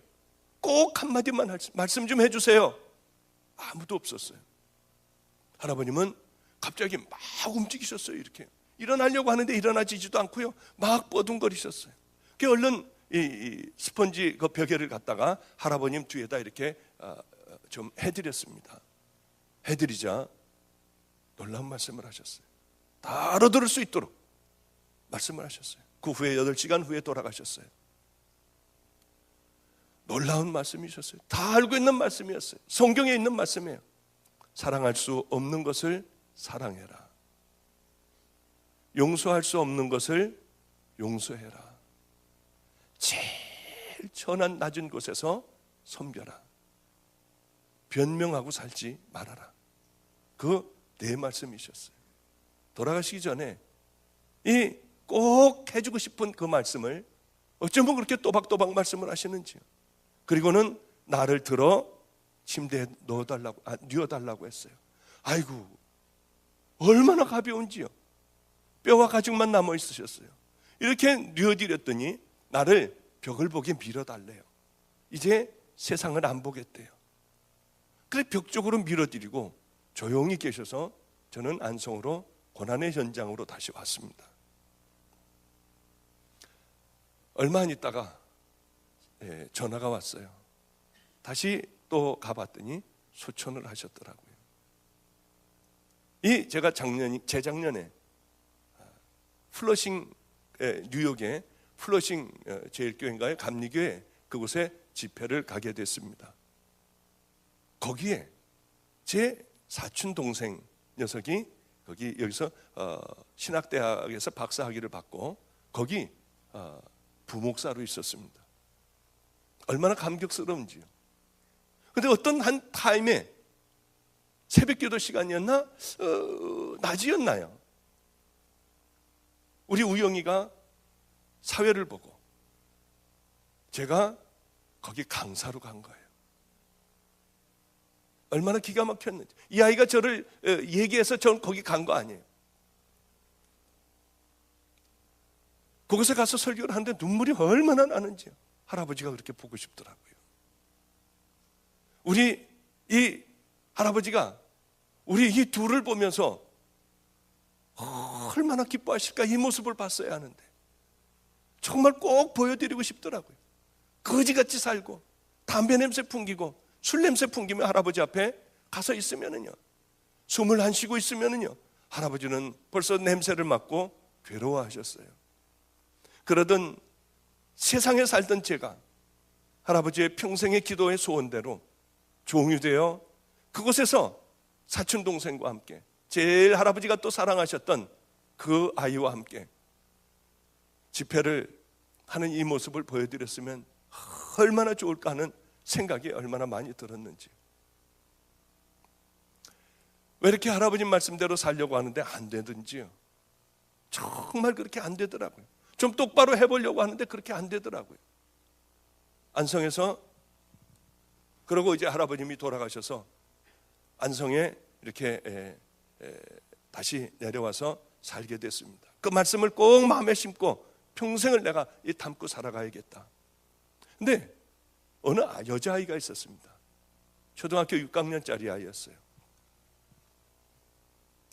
꼭 한마디만 말씀 좀 해주세요. 아무도 없었어요. 할아버님은 갑자기 막 움직이셨어요. 이렇게 일어나려고 하는데 일어나지도 않고요, 막 뻐둥거리셨어요. 그 얼른 이 스펀지 그 벽에를 갖다가 할아버님 뒤에다 이렇게 좀 해드렸습니다. 해드리자 놀라운 말씀을 하셨어요. 다 알아들을 수 있도록 말씀을 하셨어요. 그 후에 8시간 후에 돌아가셨어요. 놀라운 말씀이셨어요. 다 알고 있는 말씀이었어요. 성경에 있는 말씀이에요. 사랑할 수 없는 것을 사랑해라. 용서할 수 없는 것을 용서해라. 제일 천한 낮은 곳에서 섬겨라. 변명하고 살지 말아라. 그 네 말씀이셨어요. 돌아가시기 전에 이 꼭 해주고 싶은 그 말씀을 어쩌면 그렇게 또박또박 말씀을 하시는지요. 그리고는 나를 들어 침대에 뉘어달라고 했어요. 아이고, 얼마나 가벼운지요. 뼈와 가죽만 남아 있으셨어요. 이렇게 뉘어드렸더니 나를 벽을 보게 밀어달래요. 이제 세상을 안 보겠대요. 그래 벽 쪽으로 밀어드리고 조용히 계셔서 저는 안성으로 고난의 현장으로 다시 왔습니다. 얼마 안 있다가 전화가 왔어요. 다시 또 가봤더니 소천을 하셨더라고요. 제가 재작년에 플러싱, 뉴욕의 플러싱 제일교회인가요? 감리교회, 그곳에 집회를 가게 됐습니다. 거기에 제 사촌 동생 녀석이 여기서 신학대학에서 박사학위를 받고 거기 부목사로 있었습니다. 얼마나 감격스러운지요. 근데 어떤 한 타임에 새벽기도 시간이었나? 낮이었나요? 우리 우영이가 사회를 보고 제가 거기 강사로 간 거예요. 얼마나 기가 막혔는지. 이 아이가 저를 얘기해서 저는 거기 간 거 아니에요. 거기서 가서 설교를 하는데 눈물이 얼마나 나는지요. 할아버지가 그렇게 보고 싶더라고요. 우리 이 할아버지가 우리 이 둘을 보면서 얼마나 기뻐하실까. 이 모습을 봤어야 하는데 정말 꼭 보여드리고 싶더라고요. 거지같이 살고 담배 냄새 풍기고 술 냄새 풍기며 할아버지 앞에 가서 있으면은요, 숨을 안 쉬고 있으면은요, 할아버지는 벌써 냄새를 맡고 괴로워하셨어요. 그러던 세상에 살던 제가 할아버지의 평생의 기도의 소원대로 종이 되어 그곳에서 사촌 동생과 함께 제일 할아버지가 또 사랑하셨던 그 아이와 함께 집회를 하는 이 모습을 보여드렸으면 얼마나 좋을까 하는 생각이 얼마나 많이 들었는지. 왜 이렇게 할아버지 말씀대로 살려고 하는데 안 되든지요. 정말 그렇게 안 되더라고요. 좀 똑바로 해보려고 하는데 그렇게 안 되더라고요. 안성에서 그러고 이제 할아버님이 돌아가셔서 안성에 이렇게 다시 내려와서 살게 됐습니다. 그 말씀을 꼭 마음에 심고 평생을 내가 담고 살아가야겠다. 근데 어느 여자아이가 있었습니다. 초등학교 6학년짜리 아이였어요.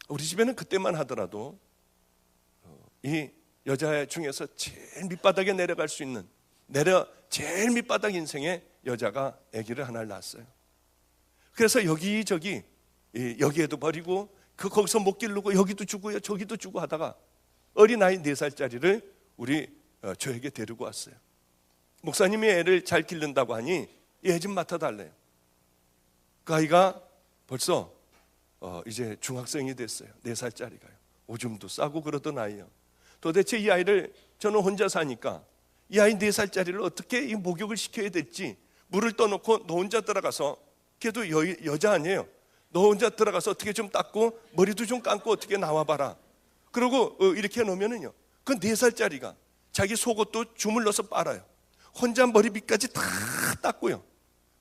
우리 집에는 그때만 하더라도 이 여자 중에서 제일 밑바닥에 내려갈 수 있는 제일 밑바닥 인생의 여자가 아기를 하나를 낳았어요. 그래서 여기저기 여기에도 버리고 거기서 못 기르고 여기도 주고요 저기도 주고 하다가 어린아이 4살짜리를 저에게 데리고 왔어요. 목사님이 애를 잘 기른다고 하니 애 좀 맡아달래요. 그 아이가 벌써 이제 중학생이 됐어요. 4살짜리가요. 오줌도 싸고 그러던 아이요. 도대체 이 아이를 저는 혼자 사니까 이 아이 4살짜리를 어떻게 이 목욕을 시켜야 될지, 물을 떠놓고 너 혼자 들어가서, 걔도 여자 아니에요. 너 혼자 들어가서 어떻게 좀 닦고 머리도 좀 감고 어떻게 나와봐라. 그러고 이렇게 해놓으면은요, 그 4살짜리가 자기 속옷도 주물러서 빨아요. 혼자 머리 밑까지 다 닦고요.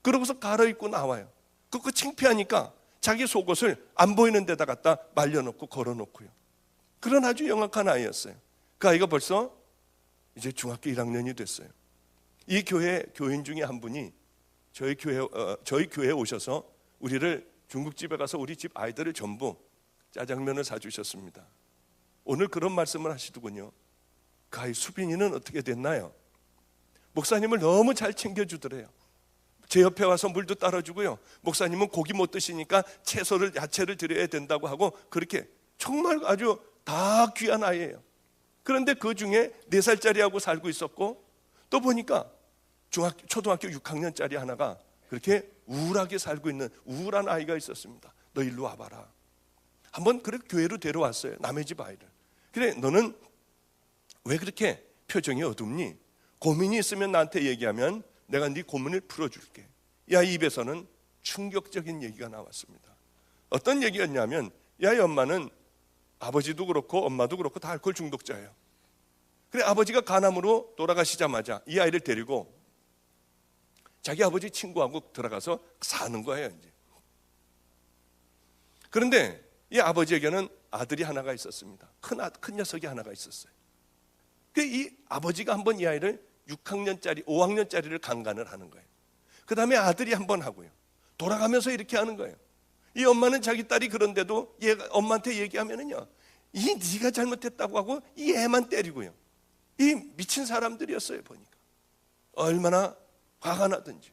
그러고서 갈아입고 나와요. 그거 창피하니까 자기 속옷을 안 보이는 데다 갖다 말려놓고 걸어놓고요. 그런 아주 영악한 아이였어요. 그 아이가 벌써 이제 중학교 1학년이 됐어요. 이 교회 교인 중에 한 분이 저희 교회에 오셔서 우리를 중국집에 가서 우리 집 아이들을 전부 짜장면을 사주셨습니다. 오늘 그런 말씀을 하시더군요. 그 아이 수빈이는 어떻게 됐나요? 목사님을 너무 잘 챙겨주더래요. 제 옆에 와서 물도 따라주고요. 목사님은 고기 못 드시니까 채소를, 야채를 드려야 된다고 하고, 그렇게 정말 아주 다 귀한 아이예요. 그런데 그 중에 4살짜리하고 살고 있었고, 또 보니까 초등학교 6학년짜리 하나가 그렇게 우울하게 살고 있는 우울한 아이가 있었습니다. 너 일로 와봐라. 한번 그래 교회로 데려왔어요. 남의 집 아이를. 그래, 너는 왜 그렇게 표정이 어둡니? 고민이 있으면 나한테 얘기하면 내가 네 고민을 풀어줄게. 이 아이 입에서는 충격적인 얘기가 나왔습니다. 어떤 얘기였냐면, 이 아이 엄마는, 아버지도 그렇고 엄마도 그렇고 다 알코올 중독자예요. 그래, 아버지가 간암으로 돌아가시자마자 이 아이를 데리고 자기 아버지 친구하고 들어가서 사는 거예요, 이제. 그런데 이 아버지에게는 아들이 하나가 있었습니다. 큰 녀석이 하나가 있었어요. 이 아버지가 한번 이 아이를 6학년짜리, 5학년짜리를 강간을 하는 거예요. 그 다음에 아들이 한번 하고요. 돌아가면서 이렇게 하는 거예요. 이 엄마는 자기 딸이 그런데도 얘가 엄마한테 얘기하면은요, 이 네가 잘못했다고 하고 이 애만 때리고요. 이 미친 사람들이었어요. 보니까 얼마나 화가 나든지.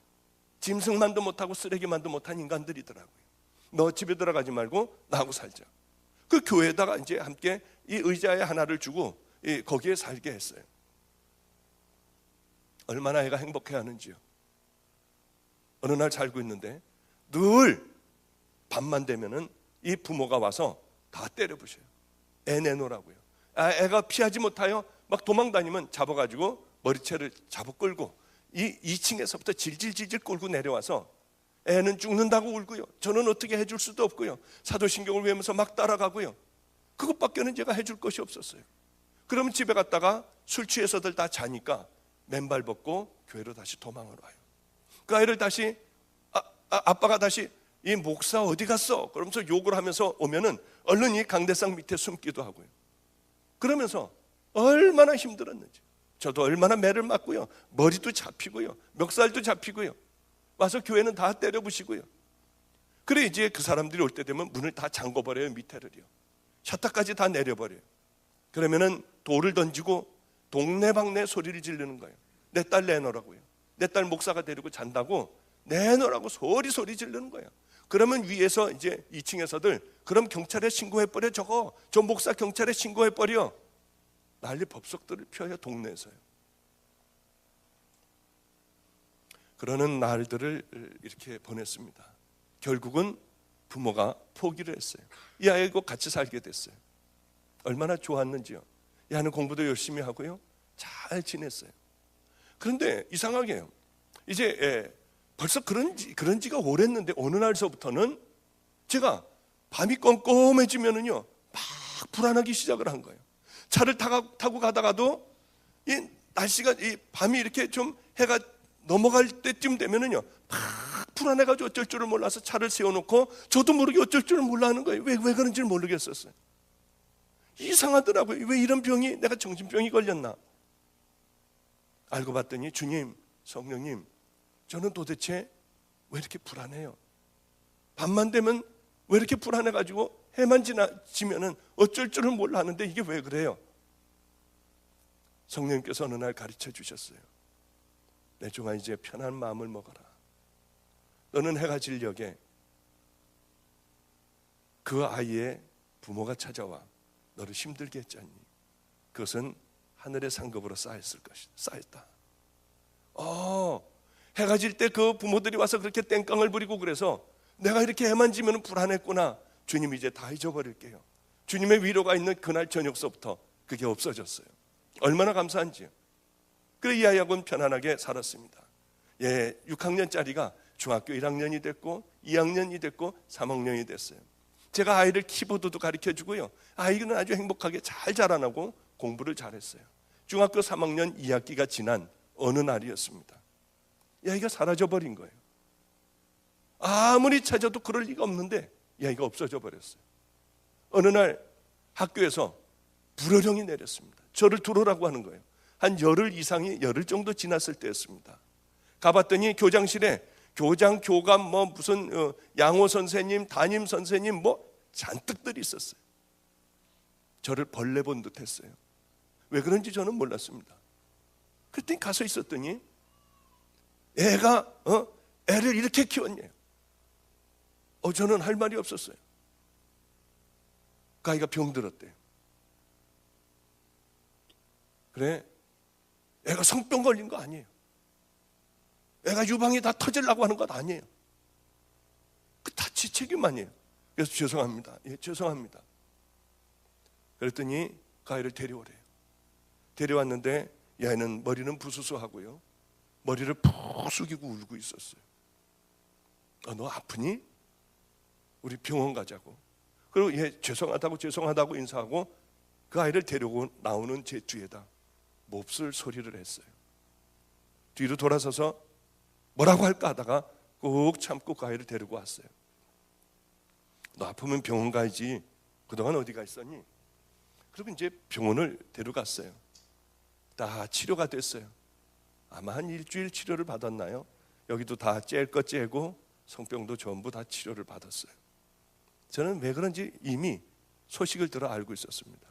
짐승만도 못하고 쓰레기만도 못한 인간들이더라고요. 너 집에 들어가지 말고 나하고 살자. 그 교회에다가 이제 함께 이 의자에 하나를 주고 거기에 살게 했어요. 얼마나 애가 행복해하는지요. 어느 날 살고 있는데 늘 밤만 되면은 이 부모가 와서 다 때려부셔요. 애 내놓으라고요. 애가 피하지 못하여 막 도망다니면 잡아가지고 머리채를 잡아 끌고 이 2층에서부터 질질질질 끌고 내려와서 애는 죽는다고 울고요. 저는 어떻게 해줄 수도 없고요. 사도신경을 외우면서 막 따라가고요. 그것밖에는 제가 해줄 것이 없었어요. 그러면 집에 갔다가 술 취해서들 다 자니까 맨발 벗고 교회로 다시 도망을 와요. 그 아이를 다시 아빠가 다시 이 목사 어디 갔어? 그러면서 욕을 하면서 오면은 얼른 이 강대상 밑에 숨기도 하고요. 그러면서 얼마나 힘들었는지. 저도 얼마나 매를 맞고요. 머리도 잡히고요. 멱살도 잡히고요. 와서 교회는 다 때려부시고요. 그래 이제 그 사람들이 올 때 되면 문을 다 잠궈버려요. 밑에를요. 셔터까지 다 내려버려요. 그러면은 돌을 던지고 동네방네 소리를 지르는 거예요. 내 딸 내놓으라고요. 내 딸 목사가 데리고 잔다고 내놓으라고 소리 지르는 거예요. 그러면 위에서 이제 2층에서들 그럼 경찰에 신고해버려. 저 목사 경찰에 신고해버려. 난리 법석들을 펴요. 동네에서요. 그러는 날들을 이렇게 보냈습니다. 결국은 부모가 포기를 했어요. 이 아이하고 같이 살게 됐어요. 얼마나 좋았는지요. 이 아이는 공부도 열심히 하고요. 잘 지냈어요. 그런데 이상하게요. 이제 벌써 그런 지가 오랬는데 어느 날서부터는 제가 밤이 껌껌해지면은요 막 불안하기 시작을 한 거예요. 차를 타고 가다가도 이 날씨가 이 밤이 이렇게 좀 해가 넘어갈 때쯤 되면은요 막 불안해가지고 어쩔 줄을 몰라서 차를 세워놓고 저도 모르게 어쩔 줄을 몰라 하는 거예요. 왜 그런지를 모르겠었어요. 이상하더라고요. 왜 이런 병이, 내가 정신병이 걸렸나? 알고 봤더니 주님, 성령님, 저는 도대체 왜 이렇게 불안해요? 밤만 되면 왜 이렇게 불안해가지고 해만 지나치면은 어쩔 줄을 몰라 하는데 이게 왜 그래요? 성령님께서 어느 날 가르쳐 주셨어요. 내 종아 이제 편한 마음을 먹어라. 너는 해가 질 적에 그 아이의 부모가 찾아와 너를 힘들게 했잖니. 그것은 하늘의 상급으로 쌓였다. 해가 질 때 그 부모들이 와서 그렇게 땡깡을 부리고 그래서 내가 이렇게 애만 지면 불안했구나. 주님 이제 다 잊어버릴게요. 주님의 위로가 있는 그날 저녁서부터 그게 없어졌어요. 얼마나 감사한지요. 그래 이 아이하고는 편안하게 살았습니다. 6학년짜리가 중학교 1학년이 됐고 2학년이 됐고 3학년이 됐어요. 제가 아이를 키보드도 가르쳐주고요. 아이는 아주 행복하게 잘 자라나고 공부를 잘했어요. 중학교 3학년 2학기가 지난 어느 날이었습니다. 이 아이가 사라져버린 거예요. 아무리 찾아도 그럴 리가 없는데 이 아이가 없어져 버렸어요. 어느 날 학교에서 불호령이 내렸습니다. 저를 들어오라고 하는 거예요. 한 열흘 정도 지났을 때였습니다. 가봤더니 교장실에 교장, 교감, 무슨 양호 선생님, 담임 선생님 잔뜩들이 있었어요. 저를 벌레 본 듯 했어요. 왜 그런지 저는 몰랐습니다. 그랬더니 가서 있었더니 애가 애를 이렇게 키웠네요. 저는 할 말이 없었어요. 그 아이가 병들었대요. 그래, 애가 성병 걸린 거 아니에요. 애가 유방이 다 터지려고 하는 것 아니에요. 다 지 책임 아니에요. 그래서 죄송합니다. 죄송합니다. 그랬더니 그 아이를 데려오래요. 데려왔는데 이 아이는 머리는 부스스하고요. 머리를 푹 숙이고 울고 있었어요. 너 아프니? 우리 병원 가자고. 그리고 죄송하다고 인사하고 그 아이를 데리고 나오는 제 뒤에다 몹쓸 소리를 했어요. 뒤로 돌아서서 뭐라고 할까 하다가 꾹 참고 그 아이를 데리고 왔어요. 너 아프면 병원 가야지. 그동안 어디 가 있었니? 그리고 이제 병원을 데려갔어요. 다 치료가 됐어요. 아마 한 일주일 치료를 받았나요? 여기도 다 짤 거 째고 성병도 전부 다 치료를 받았어요. 저는 왜 그런지 이미 소식을 들어 알고 있었습니다.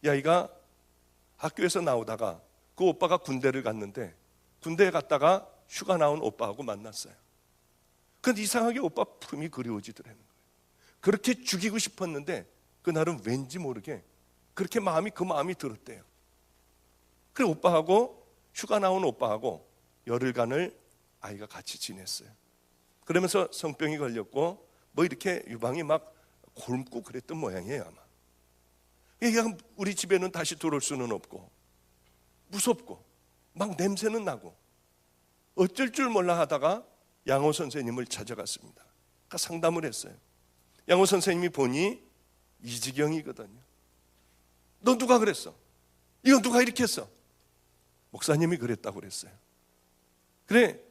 이 아이가 학교에서 나오다가 그 오빠가 군대를 갔는데 군대에 갔다가 휴가 나온 오빠하고 만났어요. 그런데 이상하게 오빠 품이 그리워지더라는 거예요. 그렇게 죽이고 싶었는데 그날은 왠지 모르게 그렇게 그 마음이 들었대요. 그래 오빠하고 휴가 나온 오빠하고 열흘간을 아이가 같이 지냈어요. 그러면서 성병이 걸렸고 이렇게 유방이 막 곪고 그랬던 모양이에요 아마. 그러니까 우리 집에는 다시 들어올 수는 없고 무섭고 막 냄새는 나고 어쩔 줄 몰라 하다가 양호 선생님을 찾아갔습니다. 그러니까 상담을 했어요. 양호 선생님이 보니 이지경이거든요. 너 누가 그랬어? 이건 누가 이렇게 했어? 목사님이 그랬다고 그랬어요. 그래,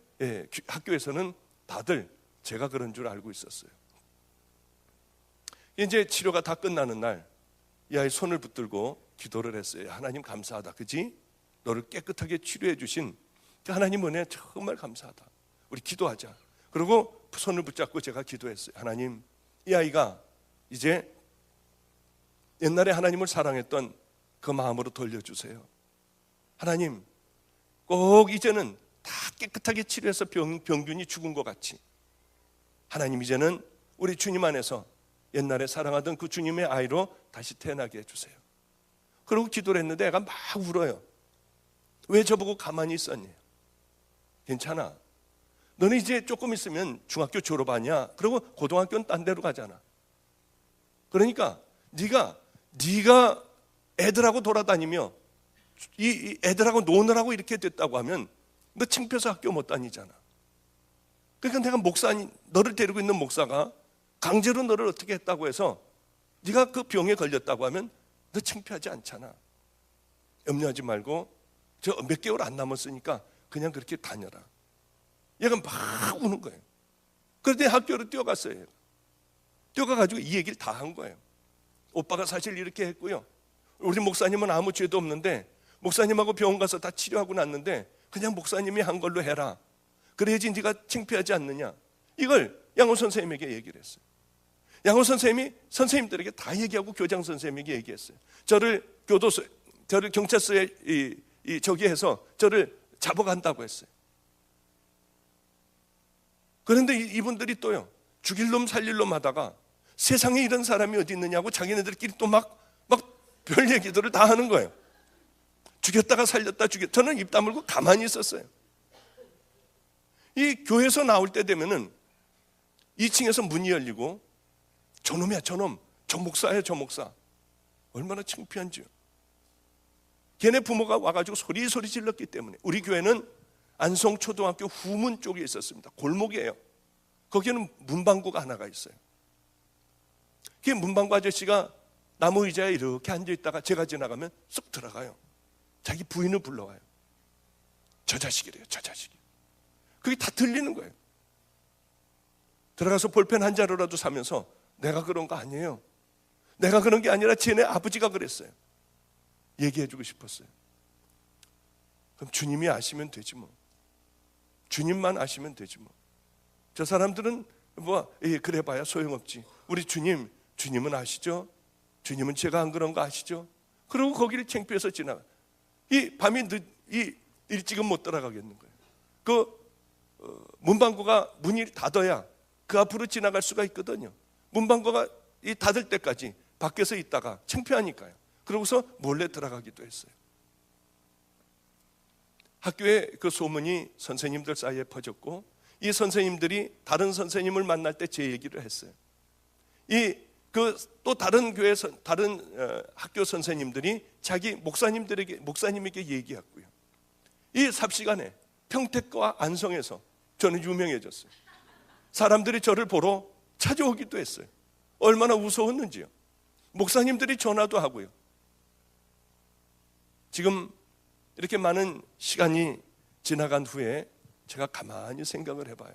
학교에서는 다들 제가 그런 줄 알고 있었어요. 이제 치료가 다 끝나는 날 이 아이 손을 붙들고 기도를 했어요. 하나님 감사하다. 그지? 너를 깨끗하게 치료해 주신 그 하나님 은혜 정말 감사하다. 우리 기도하자. 그리고 손을 붙잡고 제가 기도했어요. 하나님, 이 아이가 이제 옛날에 하나님을 사랑했던 그 마음으로 돌려주세요. 하나님, 꼭 이제는 다 깨끗하게 치료해서 병균이 죽은 것 같이 하나님 이제는 우리 주님 안에서 옛날에 사랑하던 그 주님의 아이로 다시 태어나게 해주세요. 그러고 기도를 했는데 애가 막 울어요. 왜 저보고 가만히 있었니? 괜찮아. 너는 이제 조금 있으면 중학교 졸업하냐? 그리고 고등학교는 딴 데로 가잖아. 그러니까 네가 애들하고 돌아다니며 이 애들하고 노느라고 이렇게 됐다고 하면 너 창피해서 학교 못 다니잖아. 그러니까 내가 너를 데리고 있는 목사가 강제로 너를 어떻게 했다고 해서 네가 그 병에 걸렸다고 하면 너 창피하지 않잖아. 염려하지 말고 저 몇 개월 안 남았으니까 그냥 그렇게 다녀라. 얘가 막 우는 거예요. 그런데 학교로 뛰어갔어요. 뛰어가가지고 이 얘기를 다 한 거예요. 오빠가 사실 이렇게 했고요. 우리 목사님은 아무 죄도 없는데 목사님하고 병원 가서 다 치료하고 났는데 그냥 목사님이 한 걸로 해라. 그래야지 네가 창피하지 않느냐. 이걸 양호 선생님에게 얘기를 했어요. 양호 선생님이 선생님들에게 다 얘기하고 교장 선생님에게 얘기했어요. 저를 경찰서에 저기 해서 저를 잡아간다고 했어요. 그런데 이분들이 또요, 죽일 놈 살릴 놈 하다가 세상에 이런 사람이 어디 있느냐고 자기네들끼리 또 막 별 얘기들을 다 하는 거예요. 죽였다가 살렸다 저는 입 다물고 가만히 있었어요. 이 교회에서 나올 때 되면은 2층에서 문이 열리고 저놈이야 저놈, 저 목사야 저 목사. 얼마나 창피한지요. 걔네 부모가 와가지고 소리 질렀기 때문에. 우리 교회는 안성초등학교 후문 쪽에 있었습니다. 골목이에요. 거기에는 문방구가 하나가 있어요. 그 문방구 아저씨가 나무 의자에 이렇게 앉아있다가 제가 지나가면 쏙 들어가요. 자기 부인을 불러와요. 저 자식이래요, 저 자식이. 그게 다 들리는 거예요. 들어가서 볼펜 한 자루라도 사면서 내가 그런 거 아니에요. 내가 그런 게 아니라 쟤네 아버지가 그랬어요. 얘기해주고 싶었어요. 그럼 주님이 아시면 되지 뭐. 주님만 아시면 되지 뭐. 저 사람들은 그래 봐야 소용없지. 우리 주님은 아시죠? 주님은 제가 안 그런 거 아시죠? 그리고 거기를 창피해서 지나가. 이 밤이 일찍은 못 들어가겠는 거예요. 문방구가 문이 닫아야 그 앞으로 지나갈 수가 있거든요. 문방구가 닫을 때까지 밖에서 있다가 창피하니까요. 그러고서 몰래 들어가기도 했어요. 학교에 그 소문이 선생님들 사이에 퍼졌고, 이 선생님들이 다른 선생님을 만날 때 제 얘기를 했어요. 또 다른 교회에서 다른 학교 선생님들이 자기 목사님에게 얘기했고요. 이 삽시간에 평택과 안성에서 저는 유명해졌어요. 사람들이 저를 보러 찾아오기도 했어요. 얼마나 무서웠는지요. 목사님들이 전화도 하고요. 지금 이렇게 많은 시간이 지나간 후에 제가 가만히 생각을 해봐요.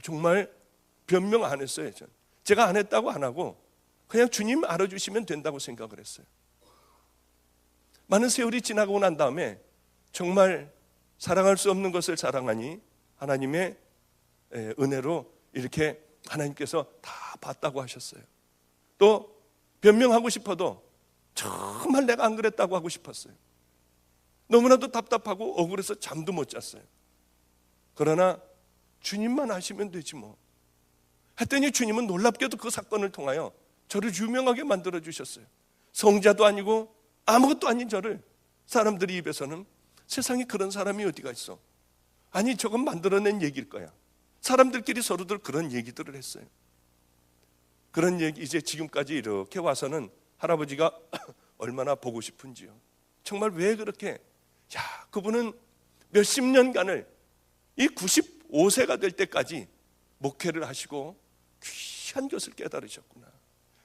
정말 변명 안 했어요. 제가 안 했다고 안 하고 그냥 주님 알아주시면 된다고 생각을 했어요. 많은 세월이 지나고 난 다음에 정말 사랑할 수 없는 것을 사랑하니 하나님의 은혜로 이렇게 하나님께서 다 봤다고 하셨어요. 또 변명하고 싶어도 정말 내가 안 그랬다고 하고 싶었어요. 너무나도 답답하고 억울해서 잠도 못 잤어요. 그러나 주님만 아시면 되지 뭐 했더니 주님은 놀랍게도 그 사건을 통하여 저를 유명하게 만들어 주셨어요. 성자도 아니고 아무것도 아닌 저를 사람들이 입에서는 세상에 그런 사람이 어디가 있어. 아니 저건 만들어낸 얘기일 거야. 사람들끼리 서로들 그런 얘기들을 했어요. 그런 얘기 이제 지금까지 이렇게 와서는 할아버지가 얼마나 보고 싶은지요. 정말 왜 그렇게 그분은 몇십 년간을 이 95세가 될 때까지 목회를 하시고 귀한 것을 깨달으셨구나.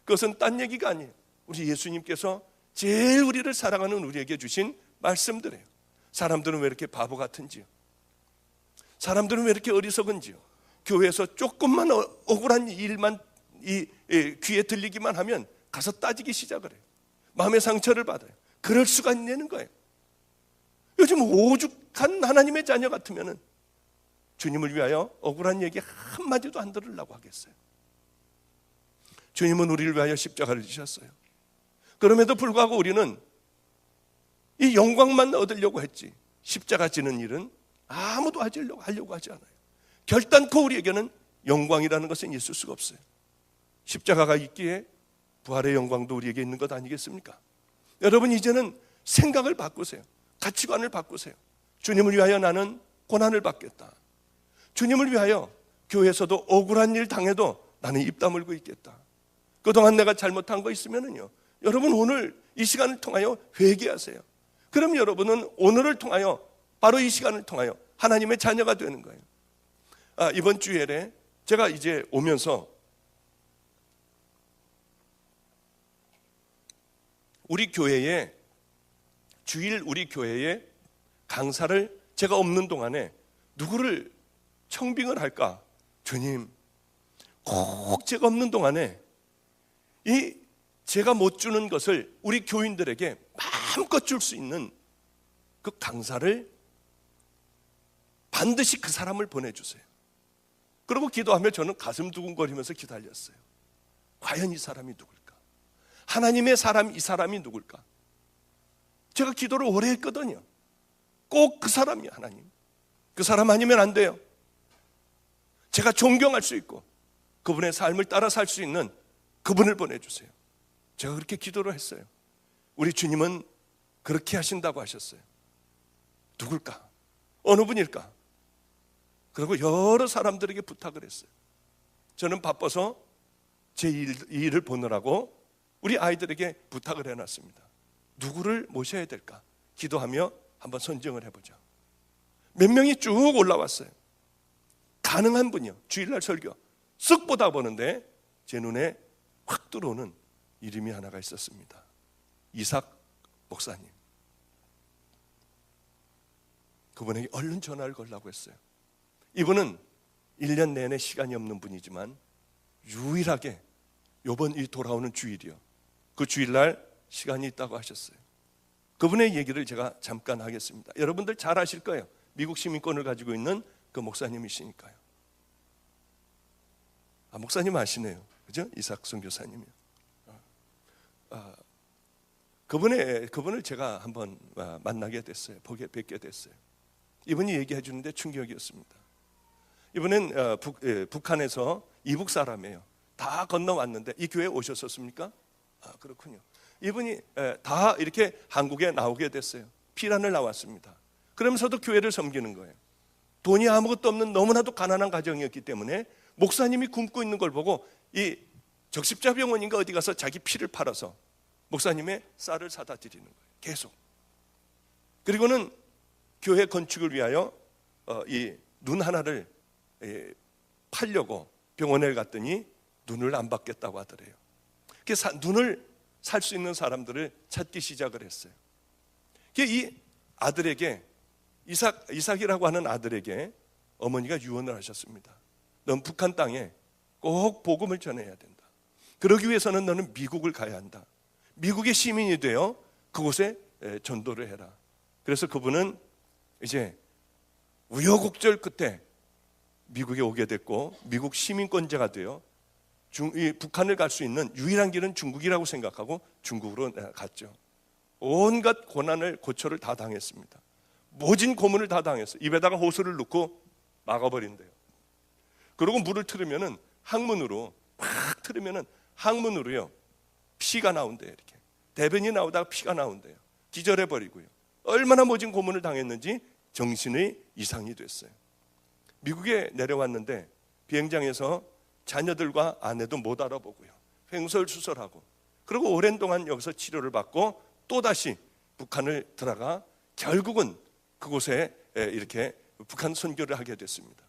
그것은 딴 얘기가 아니에요. 우리 예수님께서 제일 우리를 사랑하는 우리에게 주신 말씀들이에요. 사람들은 왜 이렇게 바보 같은지요? 사람들은 왜 이렇게 어리석은지요? 교회에서 조금만 억울한 일만 귀에 들리기만 하면 가서 따지기 시작을 해요. 마음의 상처를 받아요. 그럴 수가 있는 거예요. 요즘 오죽한 하나님의 자녀 같으면 주님을 위하여 억울한 얘기 한마디도 안 들으려고 하겠어요. 주님은 우리를 위하여 십자가를 지셨어요. 그럼에도 불구하고 우리는 이 영광만 얻으려고 했지 십자가 지는 일은 아무도 하려고 하지 않아요. 결단코 우리에게는 영광이라는 것은 있을 수가 없어요. 십자가가 있기에 부활의 영광도 우리에게 있는 것 아니겠습니까? 여러분 이제는 생각을 바꾸세요. 가치관을 바꾸세요. 주님을 위하여 나는 고난을 받겠다. 주님을 위하여 교회에서도 억울한 일 당해도 나는 입 다물고 있겠다. 그동안 내가 잘못한 거 있으면은요, 여러분 오늘 이 시간을 통하여 회개하세요. 그럼 여러분은 오늘을 통하여 바로 이 시간을 통하여 하나님의 자녀가 되는 거예요. 이번 주일에 제가 이제 오면서 우리 교회에 강사를 제가 없는 동안에 누구를 청빙을 할까? 주님, 꼭 제가 없는 동안에 제가 못 주는 것을 우리 교인들에게 마음껏 줄 수 있는 그 강사를 반드시 그 사람을 보내주세요. 그리고 기도하며 저는 가슴 두근거리면서 기다렸어요. 과연 이 사람이 누굴까? 하나님의 사람, 이 사람이 누굴까? 제가 기도를 오래 했거든요. 꼭 그 사람이 하나님. 그 사람 아니면 안 돼요. 제가 존경할 수 있고 그분의 삶을 따라 살 수 있는 그분을 보내주세요. 제가 그렇게 기도를 했어요. 우리 주님은 그렇게 하신다고 하셨어요. 누굴까? 어느 분일까? 그리고 여러 사람들에게 부탁을 했어요. 저는 바빠서 제 일을 보느라고 우리 아이들에게 부탁을 해놨습니다. 누구를 모셔야 될까? 기도하며 한번 선정을 해보자. 몇 명이 쭉 올라왔어요. 가능한 분이요. 주일날 설교 쓱 보다 보는데 제 눈에 확 들어오는 이름이 하나가 있었습니다. 이삭 목사님. 그분에게 얼른 전화를 걸라고 했어요. 이분은 1년 내내 시간이 없는 분이지만 유일하게 이번 이 돌아오는 주일이요, 그 주일날 시간이 있다고 하셨어요. 그분의 얘기를 제가 잠깐 하겠습니다. 여러분들 잘 아실 거예요. 미국 시민권을 가지고 있는 그 목사님이시니까요. 목사님 아시네요, 그죠? 이삭 선교사님이요. 그분을 제가 한번 만나게 됐어요. 뵙게 됐어요. 이분이 얘기해 주는데 충격이었습니다. 이분은 북한에서 이북 사람이에요. 다 건너왔는데 이 교회에 오셨었습니까? 그렇군요. 이분이 다 이렇게 한국에 나오게 됐어요. 피란을 나왔습니다. 그러면서도 교회를 섬기는 거예요. 돈이 아무것도 없는 너무나도 가난한 가정이었기 때문에 목사님이 굶고 있는 걸 보고 이 적십자병원인가 어디 가서 자기 피를 팔아서 목사님의 쌀을 사다 드리는 거예요. 계속. 그리고는 교회 건축을 위하여 이 눈 하나를 팔려고 병원에 갔더니 눈을 안 받겠다고 하더래요. 그래서 눈을 살 수 있는 사람들을 찾기 시작을 했어요. 이 아들에게 이삭이라고 하는 아들에게 어머니가 유언을 하셨습니다. 넌 북한 땅에 꼭 복음을 전해야 된다. 그러기 위해서는 너는 미국을 가야 한다. 미국의 시민이 되어 그곳에 전도를 해라. 그래서 그분은 이제 우여곡절 끝에 미국에 오게 됐고 미국 시민권자가 되어 북한을 갈 수 있는 유일한 길은 중국이라고 생각하고 중국으로 갔죠. 온갖 고초를 다 당했습니다. 모진 고문을 다 당했어요. 입에다가 호수를 넣고 막아버린대요. 그리고 물을 틀으면은 항문으로 팍 틀으면은 항문으로요 피가 나온대요. 이렇게 대변이 나오다가 피가 나온대요. 기절해버리고요. 얼마나 모진 고문을 당했는지 정신의 이상이 됐어요. 미국에 내려왔는데 비행장에서 자녀들과 아내도 못 알아보고요. 횡설수설하고 그리고 오랜 동안 여기서 치료를 받고 또다시 북한을 들어가 결국은 그곳에 이렇게 북한 선교를 하게 됐습니다.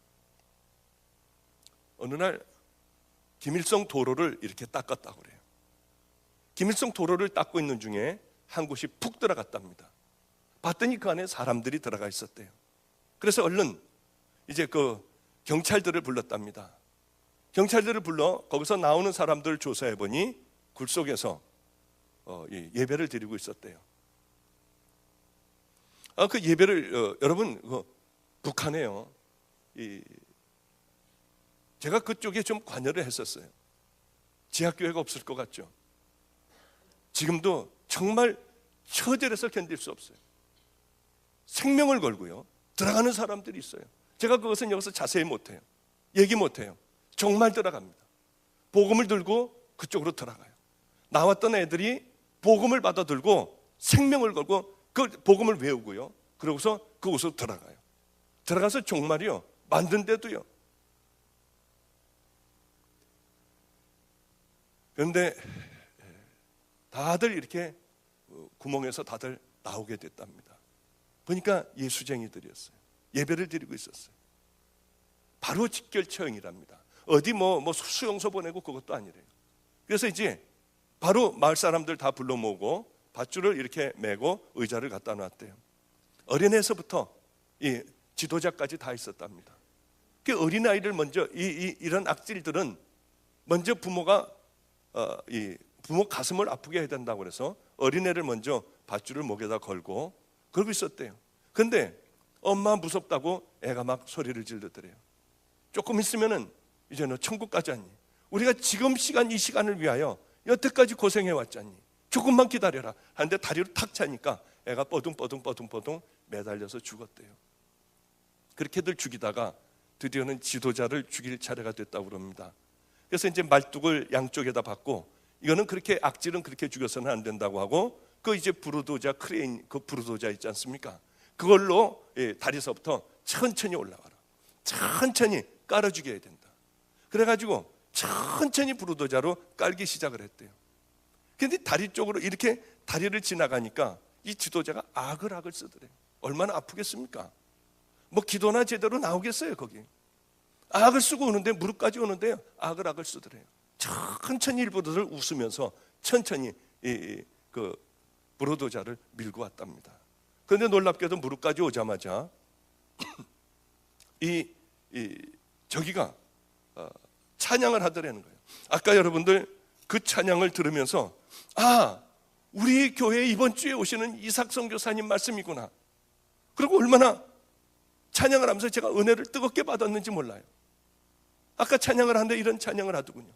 어느 날 김일성 도로를 이렇게 닦았다고 그래요. 김일성 도로를 닦고 있는 중에 한 곳이 푹 들어갔답니다. 봤더니 그 안에 사람들이 들어가 있었대요. 그래서 얼른 이제 그 경찰들을 불렀답니다. 경찰들을 불러 거기서 나오는 사람들을 조사해 보니 굴 속에서 예배를 드리고 있었대요. 그 예배를 여러분 북한에요. 제가 그쪽에 좀 관여를 했었어요. 지하교회가 없을 것 같죠. 지금도 정말 처절해서 견딜 수 없어요. 생명을 걸고요 들어가는 사람들이 있어요. 제가 그것은 여기서 자세히 못해요. 얘기 못해요. 정말 들어갑니다. 복음을 들고 그쪽으로 들어가요. 나왔던 애들이 복음을 받아 들고 생명을 걸고 그 복음을 외우고요 그러고서 그곳으로 들어가요. 들어가서 종말이요 만든 데도요. 그런데 다들 이렇게 구멍에서 다들 나오게 됐답니다. 보니까 예수쟁이들이었어요. 예배를 드리고 있었어요. 바로 직결처형이랍니다. 어디 뭐 수용소 보내고 그것도 아니래요. 그래서 이제 바로 마을 사람들 다 불러 모으고 밧줄을 이렇게 메고 의자를 갖다 놨대요. 어린애에서부터 이 지도자까지 다 있었답니다. 그 어린아이를 먼저 이런 악질들은 먼저 부모가 부모 가슴을 아프게 해야 된다고 그래서 어린애를 먼저 밧줄을 목에다 걸고 그러고 있었대요. 근데 엄마 무섭다고 애가 막 소리를 지르더래요. 조금 있으면은 이제 너 천국 가자니. 우리가 지금 이 시간을 위하여 여태까지 고생해 왔잖니. 조금만 기다려라. 하는데 다리로 탁 차니까 애가 뻐둥 매달려서 죽었대요. 그렇게들 죽이다가 드디어는 지도자를 죽일 차례가 됐다고 그럽니다. 그래서 이제 말뚝을 양쪽에다 받고 이거는 그렇게 악질은 그렇게 죽여서는 안 된다고 하고 그 이제 부르도자 크레인 그 부르도자 있지 않습니까? 그걸로 다리서부터 천천히 올라가라. 천천히 깔아주게 해야 된다. 그래가지고 천천히 부르도자로 깔기 시작을 했대요. 근데 다리 쪽으로 이렇게 다리를 지나가니까 이 지도자가 아글아글 쓰더래요. 얼마나 아프겠습니까? 뭐 기도나 제대로 나오겠어요 거기. 악을 쓰고 오는데, 무릎까지 오는데요, 아글아글 쓰더래요. 천천히 일부러들 웃으면서 천천히 그 브로도자를 밀고 왔답니다. 그런데 놀랍게도 무릎까지 오자마자 저기가 찬양을 하더라는 거예요. 아까 여러분들 그 찬양을 들으면서 우리 교회에 이번 주에 오시는 이삭 선교사님 말씀이구나. 그리고 얼마나 찬양을 하면서 제가 은혜를 뜨겁게 받았는지 몰라요. 아까 찬양을 하는데 이런 찬양을 하더군요.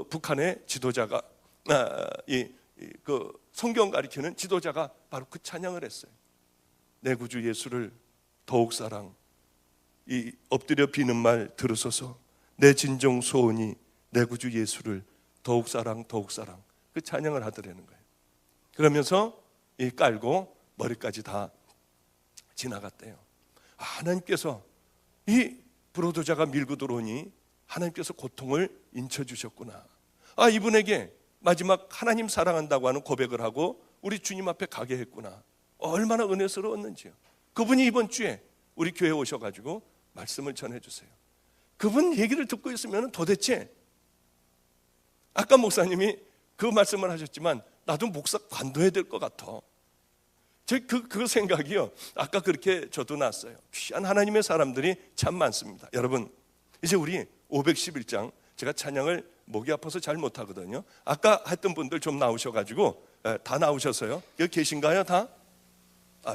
북한의 지도자가 그 성경 가리키는 지도자가 바로 그 찬양을 했어요. 내 구주 예수를 더욱 사랑, 이 엎드려 비는 말 들으소서. 내 진정 소원이 내 구주 예수를 더욱 사랑, 더욱 사랑. 그 찬양을 하더라는 거예요. 그러면서 이 깔고 머리까지 다 지나갔대요. 하나님께서 이 브로도자가 밀고 들어오니 하나님께서 고통을 인쳐주셨구나. 이분에게 마지막 하나님 사랑한다고 하는 고백을 하고 우리 주님 앞에 가게 했구나. 얼마나 은혜스러웠는지요. 그분이 이번 주에 우리 교회에 오셔가지고 말씀을 전해주세요. 그분 얘기를 듣고 있으면 도대체, 아까 목사님이 그 말씀을 하셨지만 나도 목사 관둬야 될 것 같아. 그 생각이요, 아까 그렇게 저도 났어요. 귀한 하나님의 사람들이 참 많습니다. 여러분, 이제 우리 511장, 제가 찬양을 목이 아파서 잘 못하거든요. 아까 했던 분들 좀 나오셔가지고, 다 나오셔서요. 여기 계신가요 다?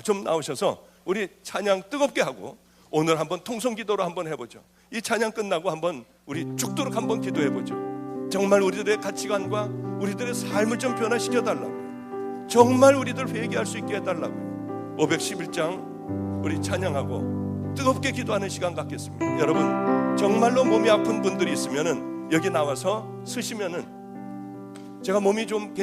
좀 나오셔서 우리 찬양 뜨겁게 하고 오늘 한번 통성기도로 한번 해보죠. 이 찬양 끝나고 한번 우리 죽도록 한번 기도해보죠. 정말 우리들의 가치관과 우리들의 삶을 좀 변화시켜달라고요. 정말 우리들 회개할 수 있게 해달라고요. 511장 우리 찬양하고 뜨겁게 기도하는 시간 갖겠습니다. 여러분, 정말로 몸이 아픈 분들이 있으면은 여기 나와서 서시면은 제가 몸이 좀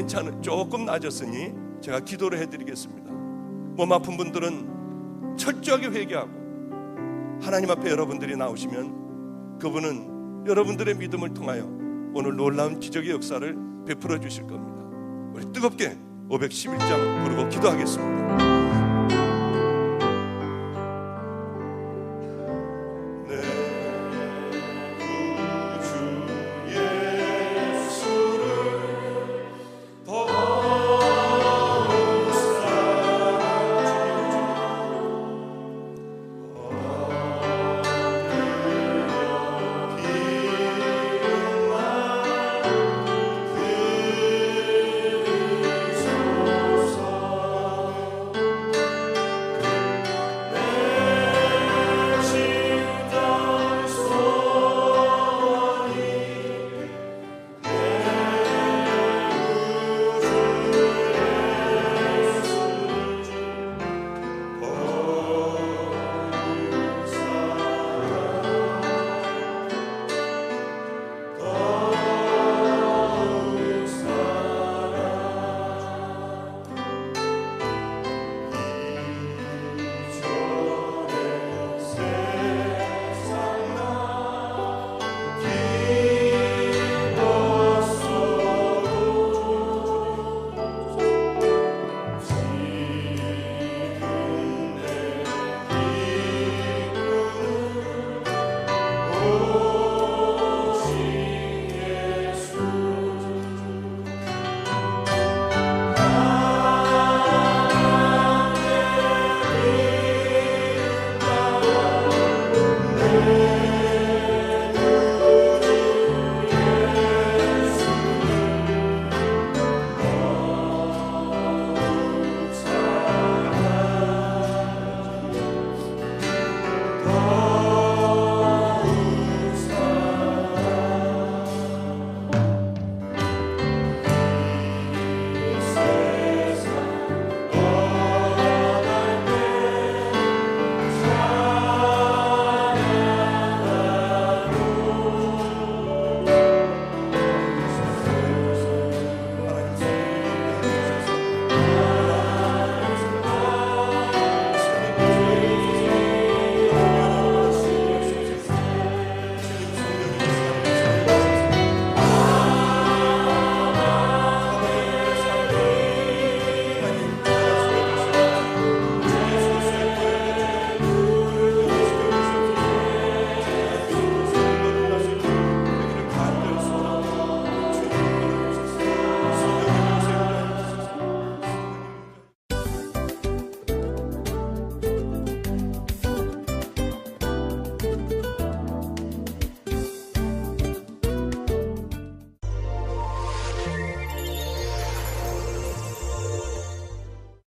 조금 나아졌으니 제가 기도를 해드리겠습니다. 몸 아픈 분들은 철저하게 회개하고 하나님 앞에 여러분들이 나오시면 그분은 여러분들의 믿음을 통하여 오늘 놀라운 기적의 역사를 베풀어 주실 겁니다. 우리 뜨겁게 511장 부르고 기도하겠습니다.